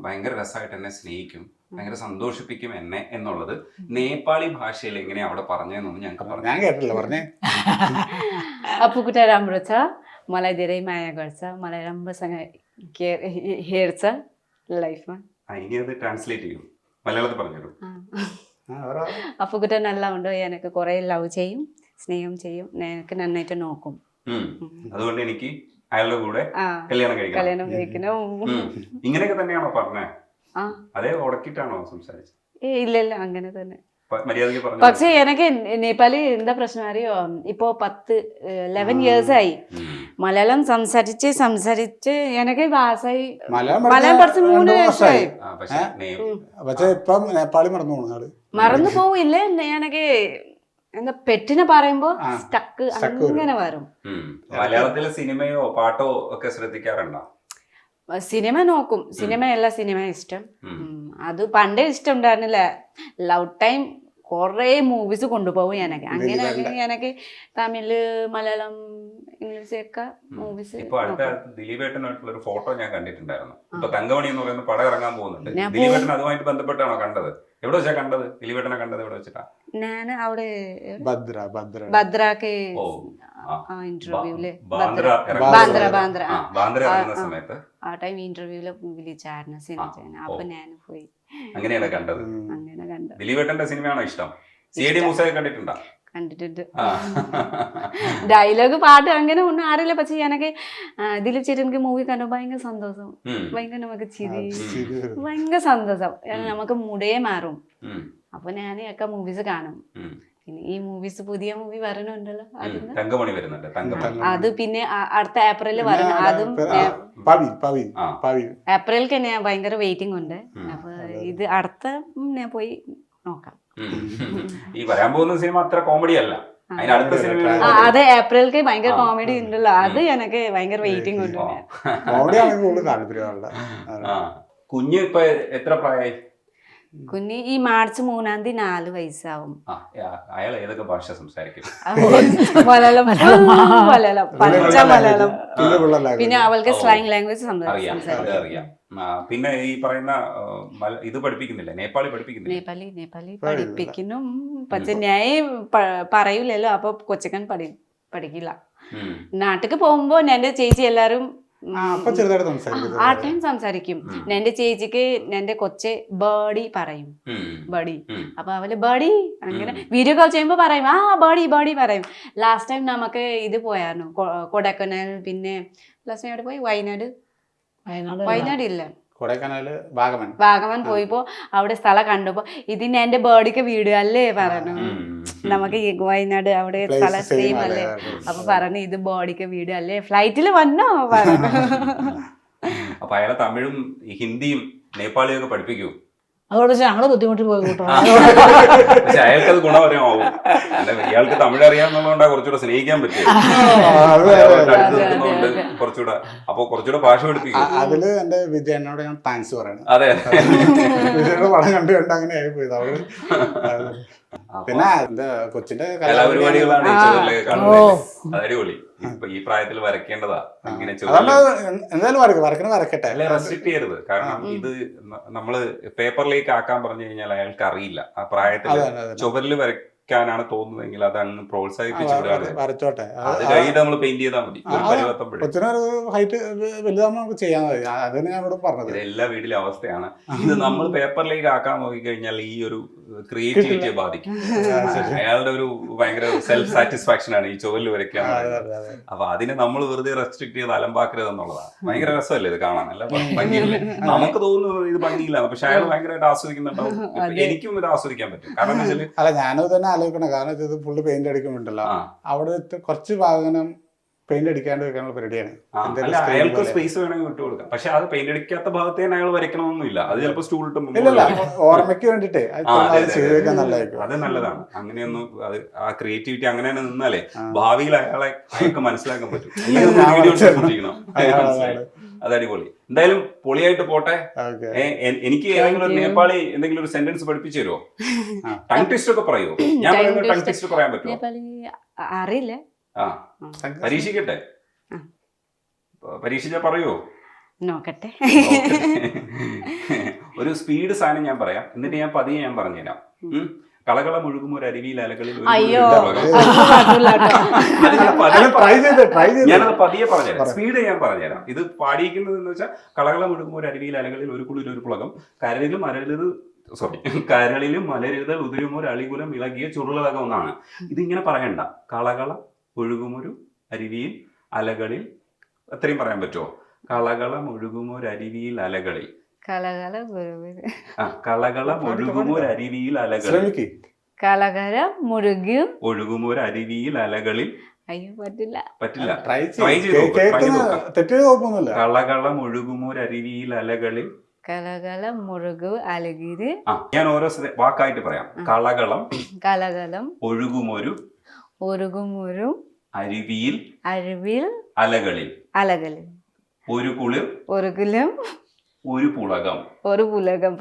ഭയങ്കര രസമായിട്ട് എന്നെ സ്നേഹിക്കും, ഭയങ്കര സന്തോഷിപ്പിക്കും എന്നെ എന്നുള്ളത് നേപ്പാളി ഭാഷയിൽ എങ്ങനെയാ അവിടെ പറഞ്ഞതെന്നൊന്നും ഞങ്ങൾക്ക് പറഞ്ഞു. ഞാൻ കേട്ടില്ല, പറഞ്ഞേ. अपुकुटा राम्रो छ, मलाई धेरै माया गर्छ, मलाई राम्रोसँग हेर्छ लाइफमा. ഇനി അത് ട്രാൻസ്ലേറ്റ് ചെയ്യും, മലയാളത്തിൽ പറഞ്ഞു. അപ്പുക്കുട്ടൻ നല്ല ഉണ്ട്, എനിക്ക് കുറെ ലവ് ചെയ്യും, സ്നേഹം ചെയ്യും, എനിക്ക് നന്നായിട്ട് നോക്കും. അതുകൊണ്ട് എനിക്ക് അയാളുടെ കൂടെ കല്യാണം കഴിക്കണം. ഇങ്ങനെയൊക്കെ തന്നെയാണോ പറഞ്ഞേ? അതേ ഉടക്കിട്ടാണോ സംസാരിച്ചത്? ഇല്ല അങ്ങനെ തന്നെ. മര്യാദയ്ക്ക് പറഞ്ഞു. പക്ഷെ എനിക്ക് നേപ്പാളി എന്താ പ്രശ്നം അറിയോ, ഇപ്പോ 11 years ആയി മലയാളം സംസാരിച്ച് എനിക്ക് ഭാഷയായി മലയാളം പഠിച്ച് 3 വർഷമായി. പക്ഷെ ഇപ്പം നേപ്പാളി മറന്നു പോവില്ലേ. എനിക്ക് എന്താ പെറ്റിനെ പറയുമ്പോ സ്റ്റക്ക് അങ്ങനെ വരും. മലയാളത്തിലെ സിനിമയോ പാട്ടോ ഒക്കെ ശ്രദ്ധിക്കാറുണ്ടോ? സിനിമ നോക്കും, എല്ലാ സിനിമ ഇഷ്ടം. അത് പണ്ടേ ഇഷ്ടം ഉണ്ടായിരുന്നില്ല. ലവ് ടൈം കൊറേ മൂവീസ് കൊണ്ടുപോകും എനിക്ക്. അങ്ങനെ എനിക്ക് തമിഴ്, മലയാളം, ഇംഗ്ലീഷ് ഒക്കെ മൂവീസ്. ഇപ്പൊ അടുത്ത ദിലീപേട്ടനായിട്ടുള്ള ഒരു ഫോട്ടോ ഞാൻ കണ്ടിട്ടുണ്ടായിരുന്നു. ഇപ്പൊ തങ്കമണി എന്ന് പറയുന്ന പടം ഇറങ്ങാൻ പോകുന്നുണ്ട്. ദിലീപേട്ടൻ അതുമായിട്ട് ബന്ധപ്പെട്ടാണോ കണ്ടത്? എവിടെ വെച്ചാ കണ്ടത്? ദിലീപേട്ടനെ കണ്ടത് എവിടെ വെച്ചിട്ടാ? ഞാൻ അവിടെ ഭദ്രക്ക് ഇന്റർവ്യൂല് സമയത്ത് ആ ടൈം ഇന്റർവ്യൂല് വിളിച്ചായിരുന്നു സിനിമ ചെയ്യാൻ. അപ്പൊ ഞാൻ പോയി. അങ്ങനെയാണ് കണ്ടത്. ദിലീപേട്ടന്റെ സിനിമയാണോ ഇഷ്ടം? CID മൂസ കണ്ടിട്ടുണ്ടോ? കണ്ടിട്ടുണ്ട്. ഡയലോഗ് പാട്ട് അങ്ങനെ ഒന്നും അറിയില്ല. പക്ഷെ എനിക്ക് ദിലീപ് ചേട്ടൻ മൂവി കണ്ടു ഭയങ്കര സന്തോഷം, ഭയങ്കര നമുക്ക് ചിരി, ഭയങ്കര സന്തോഷം. നമുക്ക് മൂടേ മാറും. അപ്പൊ ഞാൻ ഒക്കെ മൂവീസ് കാണും. പിന്നെ ഈ മൂവീസ് പുതിയ മൂവി വരണുണ്ടല്ലോ, തങ്കമണി വരുന്നുണ്ട്. അത് പിന്നെ അടുത്ത ഏപ്രിലിൽ വരണം. അതും ഏപ്രിലേക്ക് ഞാൻ ഭയങ്കര വെയിറ്റിംഗ് ഉണ്ട്. അപ്പൊ ഇത് അടുത്ത ഞാൻ പോയി നോക്കാം. ഈ വരാൻ പോകുന്ന സിനിമ അത്ര കോമഡി അല്ല. അതിനടുത്ത സിനിമ അതെ ഏപ്രിലേക്ക് ഭയങ്കര കോമഡി ഉണ്ടല്ലോ, അത് എനിക്ക് ഭയങ്കര വെയിറ്റിംഗ് ഉണ്ട്. കുഞ്ഞ് ഇപ്പൊ എത്ര പ്രായമായി? കുഞ്ഞി ഈ മാർച്ച് 3-ാം തീയതി 4 വയസ്സാവും. അയാൾ ഏതൊക്കെ ഭാഷ സംസാരിക്കും? മലയാളം, പഞ്ചമലയാളം, പിന്നെ അവൾക്ക് സ്ലാങ് ലാംഗ്വേജ് അറിയാം. പിന്നെ ഈ പറയുന്ന ഇത് പഠിപ്പിക്കുന്നില്ല, നേപ്പാളി പഠിപ്പിക്കുന്നില്ല? നേപ്പാളി പഠിപ്പിക്കുന്നു. പക്ഷെ ഞാൻ പറയൂലല്ലോ, അപ്പൊ കൊച്ചക്കൻ പഠിക്കില്ല. നാട്ടിക്ക് പോകുമ്പോ എന്റെ ചേച്ചി എല്ലാരും ആ ടൈം സംസാരിക്കും. എന്റെ ചേച്ചിക്ക് എന്റെ കൊച്ചെ ബേഡി പറയും, ബഡി. അപ്പൊ അവള് ബഡി അങ്ങനെ വീഡിയോ കോൾ ചെയ്യുമ്പോ പറയും, ബഡി പറയും. ലാസ്റ്റ് ടൈം നമുക്ക് ഇത് പോയായിരുന്നു കൊടൈക്കനാൽ, പിന്നെ ലാസ്റ്റ് ടൈം പോയി വയനാട് ഇല്ല വാഗമൺ പോയപ്പോ അവിടെ സ്ഥലം കണ്ടപ്പോ ഇതിന് എന്റെ ബേർഡിക്ക് വീട് അല്ലേ പറഞ്ഞു. നമുക്ക് വയനാട് അവിടെ സ്ഥലം സെയിം അല്ലേ. അപ്പൊ പറഞ്ഞു ഇത് ബോഡിക്ക് വീട് അല്ലേ, ഫ്ലൈറ്റിൽ വന്നോ പറഞ്ഞു. അപ്പൊ അയാളെ തമിഴും ഹിന്ദിയും നേപ്പാളിയും ഒക്കെ പഠിപ്പിക്കൂ? അതുകൊണ്ട് ഞങ്ങള് ബുദ്ധിമുട്ടി പോയി കൂട്ടണം. പക്ഷെ അയാൾക്ക് അത് ഗുണപരമാവും. അല്ല, ഇയാൾക്ക് തമിഴ് അറിയാവുന്നതുകൊണ്ടാണ് കുറച്ചുകൂടെ സ്നേഹിക്കാൻ പറ്റും. കുറച്ചുകൂടെ അപ്പൊ കുറച്ചുകൂടെ ഭാഷ പഠിപ്പിക്കും. അതില് എന്റെ വിജയനോട് ഞാൻ താങ്ക്സ് പറയണം. അതെ, വിജയനോട് പടം കണ്ട് അങ്ങനെ ആയി പോയത് അവള്. പിന്നെ എന്താ കൊച്ചിന്റെ കലാപരിപാടികളാണ് ഈ ചുവരിലൊക്കെ കാണുന്നത്. അടിപൊളി. ഇപ്പൊ ഈ പ്രായത്തിൽ വരയ്ക്കേണ്ടതാ ഇങ്ങനെ എന്തായാലും വരക്കട്ടെ. അല്ലെ, റെസ്ട്രിക്ട് ചെയ്യരുത്. കാരണം ഇത് നമ്മള് പേപ്പറിലേക്ക് ആക്കാൻ പറഞ്ഞു കഴിഞ്ഞാൽ അയാൾക്ക് അറിയില്ല. ആ പ്രായത്തിൽ ചുവരിൽ വരയ്ക്കാനാണ് തോന്നുന്നതെങ്കിൽ അത് അങ്ങ് പ്രോത്സാഹിപ്പിച്ചു വിടാതെ വരച്ചോട്ടെ. അത് കഴിഞ്ഞിട്ട് നമ്മൾ പെയിന്റ് ചെയ്താൽ മതി. കൊച്ചിനൊരു ഹൈറ്റ് വലുതാകുമ്പോൾ നമുക്ക് ചെയ്യാൻ മതി. അതിന് ഞാൻ ഇവിടെ പറഞ്ഞത്. ഇത് എല്ലാ വീട്ടിലെ അവസ്ഥയാണ്. ഇത് നമ്മൾ പേപ്പറിലേക്ക് ആക്കാൻ നോക്കിക്കഴിഞ്ഞാൽ ഈ ഒരു ക്രിയേറ്റിവിറ്റിയെ ബാധിക്കും. അയാളുടെ ഒരു ഭയങ്കര സെൽഫ് സാറ്റിസ്ഫാക്ഷൻ ആണ് ഈ ചുവരിൽ വരയ്ക്കുക. അപ്പൊ അതിനെ നമ്മൾ വെറുതെ റെസ്ട്രിക്ട് ചെയ്ത് അലമ്പാക്കരുത് എന്നുള്ളതാണ്. ഭയങ്കര രസമല്ലേ ഇത് കാണാൻ? അല്ല, ഭംഗിയില്ലേ? നമുക്ക് തോന്നുന്നു ഇത് ഭംഗിയില്ല, പക്ഷെ അയാൾ ഭയങ്കരമായിട്ട് ആസ്വദിക്കുന്നുണ്ടാവും. എനിക്കും ഇത് ആസ്വദിക്കാൻ പറ്റും. കാരണം എന്താ വെച്ചാല് അല്ല, ഞാനത് തന്നെ ആലോചിക്കണം. കാരണം ഇത് ഫുള്ള് പെയിന്റ് അടിക്കുമ്പോണ്ടല്ലോ, അവിടെ കുറച്ച് ഭാഗം പെയിന്റ് അടിക്കാണ്ട് വെക്കാനുള്ള പരിപാടിയാണ്. അല്ല, അയാൾക്ക് സ്പേസ് വേണമെങ്കിൽ വിട്ടു കൊടുക്കാം. പക്ഷെ അത് പെയിന്റ് അടിക്കാത്ത ഭാഗത്ത് തന്നെ അയാൾ വരയ്ക്കണമെന്നില്ല. അത് ചിലപ്പോൾ സ്റ്റൂൾ ഓർമ്മയ്ക്ക് വേണ്ടിട്ടേ അത് നല്ലതാണ്. അങ്ങനെയൊന്നും അത് ആ ക്രിയേറ്റിവിറ്റി അങ്ങനെ തന്നെ നിന്നാലേ ഭാവിയിൽ അയാൾക്ക് മനസ്സിലാക്കാൻ പറ്റും. അത് അടിപൊളി. എന്തായാലും പൊളിയായിട്ട് പോട്ടെ. എനിക്ക് ഏതെങ്കിലും ഒരു നേപ്പാളി എന്തെങ്കിലും ഒരു സെന്റൻസ് പഠിപ്പിച്ചു തരുമോ? ടങ് ട്വിസ്റ്റ് ഒക്കെ പറയുമോ? ഞാൻ പറയുന്നത് ടങ് ട്വിസ്റ്റ് പറയാൻ പറ്റുമോ? അറിയില്ല. പരീക്ഷിക്കട്ടെ. പരീക്ഷിച്ചാ പറയുമോ? നോക്കട്ടെ. ഒരു സ്പീഡ് സാധനം ഞാൻ പറയാം, എന്നിട്ട് ഞാൻ പതിയെ ഞാൻ പറഞ്ഞുതരാം. കളകള മുഴുകും ഒരു അരുവിയിൽ അലകളിൽ ഞാനത് പതിയെ പറഞ്ഞുതരാം. സ്പീഡ് ഞാൻ പറഞ്ഞുതരാം. ഇത് പാടിയിരിക്കുന്നത് എന്ന് വെച്ചാൽ കളകള മുഴുകും ഒരു അരുവിയിൽ അലകളിൽ ഒരു കുളിൽ ഒരു പുളകം കരളിലും കരളിലും മലരുതൽ ഉതിരുമൊരു അളികുലം ഇളകിയ ചുരുളകം എന്നാണ്. ഇതിങ്ങനെ പറയണ്ട. കളകള ഒഴുകുമൊരു അരുവിയിൽ അലകളിൽ, അത്രയും പറയാൻ പറ്റുമോ? കളകള ഒഴുകുമൊരു അരുവിയിൽ അലകളിൽ, കളകള ഒഴുകുമൊരു അരുവിയിൽ അലകളിൽ, കളകള മുഴുകും ഒഴുകുമൊരു അരുവിയിൽ അലകളിൽ. അയ്യോ, പറ്റില്ല. ട്രൈ ചെയ്ത് കളകള ഒഴുകുമൊരു അരുവിയിൽ അലകളിൽ, കളകളം മുഴുകു അലകിര്. ഞാൻ ഓരോ വാക്കായിട്ട് പറയാം. കളകളം ഒഴുകുമൊരു അരുവിയിൽ അലകളിൽ ഒരു കുളിർ ഒരു പുളകം.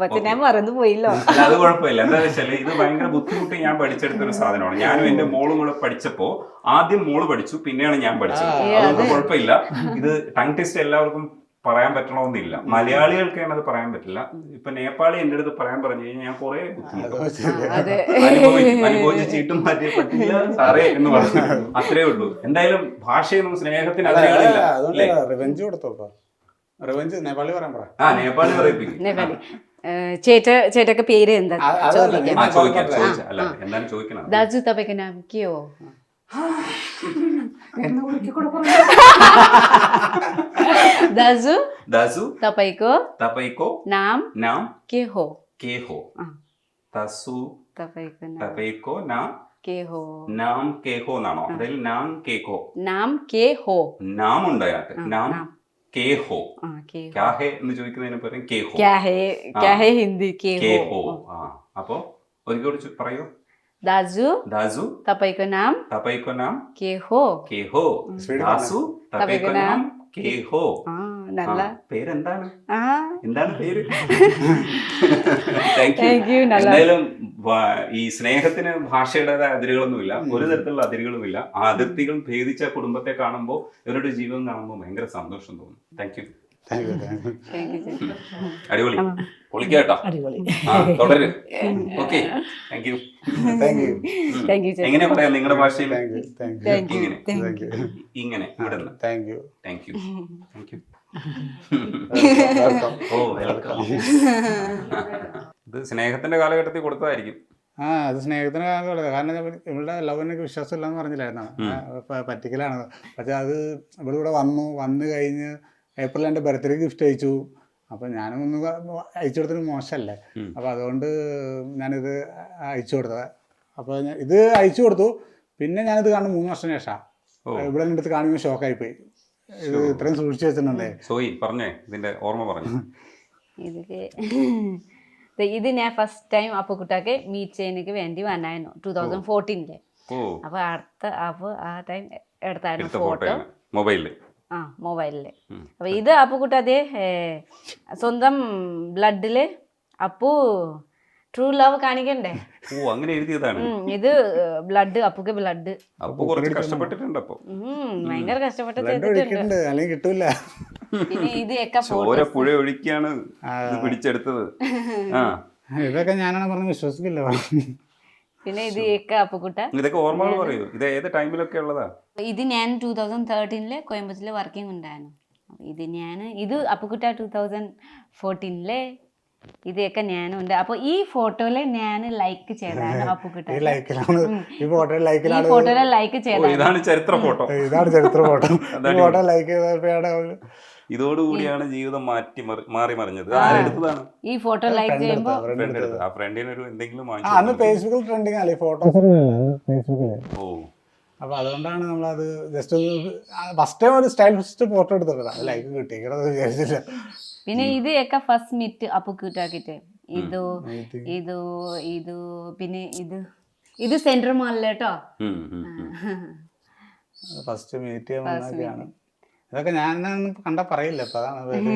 പക്ഷെ ഞാൻ മറന്നു പോയില്ലോ. അല്ല, അത് കുഴപ്പമില്ല. എന്താ വെച്ചാല് ഇത് ഭയങ്കര ബുദ്ധിമുട്ട് ഞാൻ പഠിച്ചെടുത്ത ഒരു സാധനമാണ്. ഞാനും എന്റെ മോളും കൂടെ പഠിച്ചപ്പോ ആദ്യം മോള് പഠിച്ചു, പിന്നെയാണ് ഞാൻ പഠിച്ചത്. അതൊന്നും കുഴപ്പമില്ല. ഇത് ടങ് ട്വിസ്റ്റ് എല്ലാവർക്കും പറയാൻ പറ്റണമെന്നില്ല. മലയാളികൾക്കാണ് അത് പറയാൻ പറ്റില്ല. ഇപ്പൊ നേപ്പാളി എന്റെ അടുത്ത് പറയാൻ പറഞ്ഞു കഴിഞ്ഞാൽ ഞാൻ കുറെ അനുഭവിച്ച് ചീട്ടും മാറ്റി പറ്റില്ല സാറേ എന്ന് പറഞ്ഞു. അത്രേ ഉള്ളൂ. എന്തായാലും ഭാഷയൊന്നും സ്നേഹത്തിന് അതിരുകളില്ല. നേപ്പാളി പറയാൻ പറ. നേപ്പാളി പറയിപ്പിക്കും. ചേട്ടൊക്കെ പേര് എന്താ എന്താണ് ചോദിക്കണം? दाजु तपाईको नाम के हो? दाजु तपाईको नाम के हो? दाजु तपाईको नाम के हो? നാം കേഹോ എന്നാണോ? അതായത് നാം കേഹോ. നാം കേഹോ. നാം ഉണ്ട് അതിനകത്ത്. നാം കേഹോ. ക്യാ ഹേ എന്ന് ചോദിക്കുന്നതിന് പകരം കേഹോ. ക്യാ ഹേ ഹിന്ദി കേഹോ. അപ്പോ ഒരിക്കൽ പറയൂ. दाजु तपाईको नाम के हो? दासു तपाईको नाम के हो. നല്ല പേരെന്താണ്? എന്താണ് പേര്? Thank you. എന്തായാലും ഈ സ്നേഹത്തിന് ഭാഷയുടേതായ അതിരുകളൊന്നുമില്ല, ഒരു തരത്തിലുള്ള അതിരുകളുമില്ല. ആ അതിർത്തികൾ ഭേദിച്ച കുടുംബത്തെ കാണുമ്പോൾ, ഇവരുടെ ജീവിതം കാണുമ്പോൾ ഭയങ്കര സന്തോഷം തോന്നും. Thank you. അടിപൊളി. പൊളിക്കാട്ടോ. തുടര്. ഓക്കെ. Thank you. എങ്ങനെ പറയാം നിങ്ങളുടെ ഭാഷയിൽ? ഇങ്ങനെ ഇവിടുന്ന്. Thank you. ഓ, വെൽക്കം. ഇത് സ്നേഹത്തിന്റെ കാലഘട്ടത്തിൽ കൊടുത്തതായിരിക്കും. അത് സ്നേഹത്തിന് കാലഘട്ടം. കാരണം ഇവളുടെ ലവിനൊക്കെ വിശ്വാസം ഇല്ലാന്ന് പറഞ്ഞില്ലായിരുന്നു. പറ്റിക്കലാണ്. പക്ഷെ അത് ഇവളിവിടെ വന്നു കഴിഞ്ഞ് ഏപ്രിൽ എൻ്റെ ബർത്ത്ഡേക്ക് ഗിഫ്റ്റ് അയച്ചു. അപ്പോൾ ഞാനും ഒന്ന് അയച്ചു കൊടുത്തത് മോശമല്ലേ. അപ്പോൾ അതുകൊണ്ട് ഞാനിത് അയച്ചു കൊടുത്തത്. അപ്പോൾ ഇത് അയച്ചു കൊടുത്തു. പിന്നെ ഞാനിത് കാണും 3 വർഷം ശേഷം. ഇവിടെ എൻ്റെ അടുത്ത് കാണുമ്പോൾ ഷോക്കായിപ്പോയി. ഇത് ഇത്രയും സൂക്ഷിച്ചു വെച്ചിട്ടുണ്ടേ. സോയി പറഞ്ഞേ, ഇതിന്റെ ഓർമ്മ പറഞ്ഞു. ഇത് ഞാൻ ഫസ്റ്റ് ടൈം അപ്പുക്കുട്ടാക്ക് മീറ്റ് ചെയ്യാനൊക്കെ വേണ്ടി വന്നായിരുന്നു 2014 ഓ അപ്പൊ ആ ടൈം എടുത്തായിരുന്നു എടുത്ത ഫോട്ടോ ഫോട്ടോയാണ് മൊബൈലില്. ആ മൊബൈലില്. അപ്പൊ ഇത് അപ്പുക്കുട്ട അതേ സ്വന്തം ബ്ലഡില് അപ്പു ട്രൂ ലവ് കാണിക്കണ്ടേ. ഓ അങ്ങനെ എഴുതിയതാണ്. ഇത് ബ്ലഡ് അപ്പുക്ക് ബ്ലഡ്. അപ്പൊ കുറച്ച് കഷ്ടപ്പെട്ടിട്ടുണ്ട്. അപ്പൊ ഭയങ്കര കഷ്ടപ്പെട്ട് ബ്ലഡ് ചെയ്തിട്ടുണ്ട്. ഒഴിക്കുന്നുണ്ട് അല്ലെങ്കിൽ കിട്ടൂല. പിന്നെ ഇത് ഒക്കെ ചോര പുഴ ഒഴിക്കാണ് ഇത് പിടിച്ചെടുത്തത്. ആ ഇതൊക്കെ ഞാനാണ് പറഞ്ഞ് വിശ്വസിക്കില്ല. പിന്നെ ഇത് ഒക്കെ അപ്പുക്കുട്ട. ഇതൊക്കെ ഓർമ്മകൾ പറയൂ. ഇത് ഏത് ടൈമിലൊക്കെ ഉള്ളതാ? ഇത് ഞാൻ 2013 കോയമ്പത്തൂരിൽ വർക്കിംഗ് ഉണ്ടായിരുന്നു. ഇത് അപ്പുക്കുട്ട 2014 ഇതൊക്കെ ഞാനും ഉണ്ട്. അപ്പൊ ഈ ഫോട്ടോയില് ഞാൻ ലൈക്ക് ചെയ്താണ് അപ്പുക്കുട്ട. ഈ ലൈക്കിലാണ് ഈ ഫോട്ടോയിൽ ലൈക്കിലാണ് ലൈക്ക് ഓ, ചെയ്താണ്. ഇതാണ് ചരിത്ര ഫോട്ടോ. ഇതാണ് ചരിത്ര ഫോട്ടോ. ഈ ഫോട്ടോ ലൈക്ക് ചെയ്തപ്പോഴാണ് ഇതോടുകൂടിയാണ് ജീവിതം മാറി മറിഞ്ഞത്. ആരെടുത്തതാണ് ഈ ഫോട്ടോ ലൈക്ക് ചെയ്യുമ്പോ ഫ്രണ്ട് എടുത്തത്? ആ ഫ്രണ്ടിന് ഒരു എന്തെങ്കിലും അന്ന് വാങ്ങിച്ചു. ഫേസ്ബുക്കിൽ ട്രെൻഡിങ് അല്ലേ ഫോട്ടോസ് ഫേസ്ബുക്കില്. ഓ അപ്പൊ അതുകൊണ്ടാണ് നമ്മളത് ജസ്റ്റ് ഫസ്റ്റ് ടൈം ഒരു സ്റ്റൈലിസ്റ്റ് ഫോട്ടോ എടുത്തിട്ട് അത് ലൈക്ക് കിട്ടിയത് വിചാരിച്ചില്ല. പിന്നെ ഇത് ഒക്കെ ഫസ്റ്റ് മീറ്റ് അപ്പുക്കുട്ടാക്കിട്ട് ഇത് പിന്നെ ഇത് സെൻട്രൽ മാളില് കേട്ടോ. ഫസ്റ്റ് മീറ്റ് ചെയ്യാൻ ഇതൊക്കെ ഞാൻ കണ്ടാ പറയില്ല. അപ്പൊ അതാണ്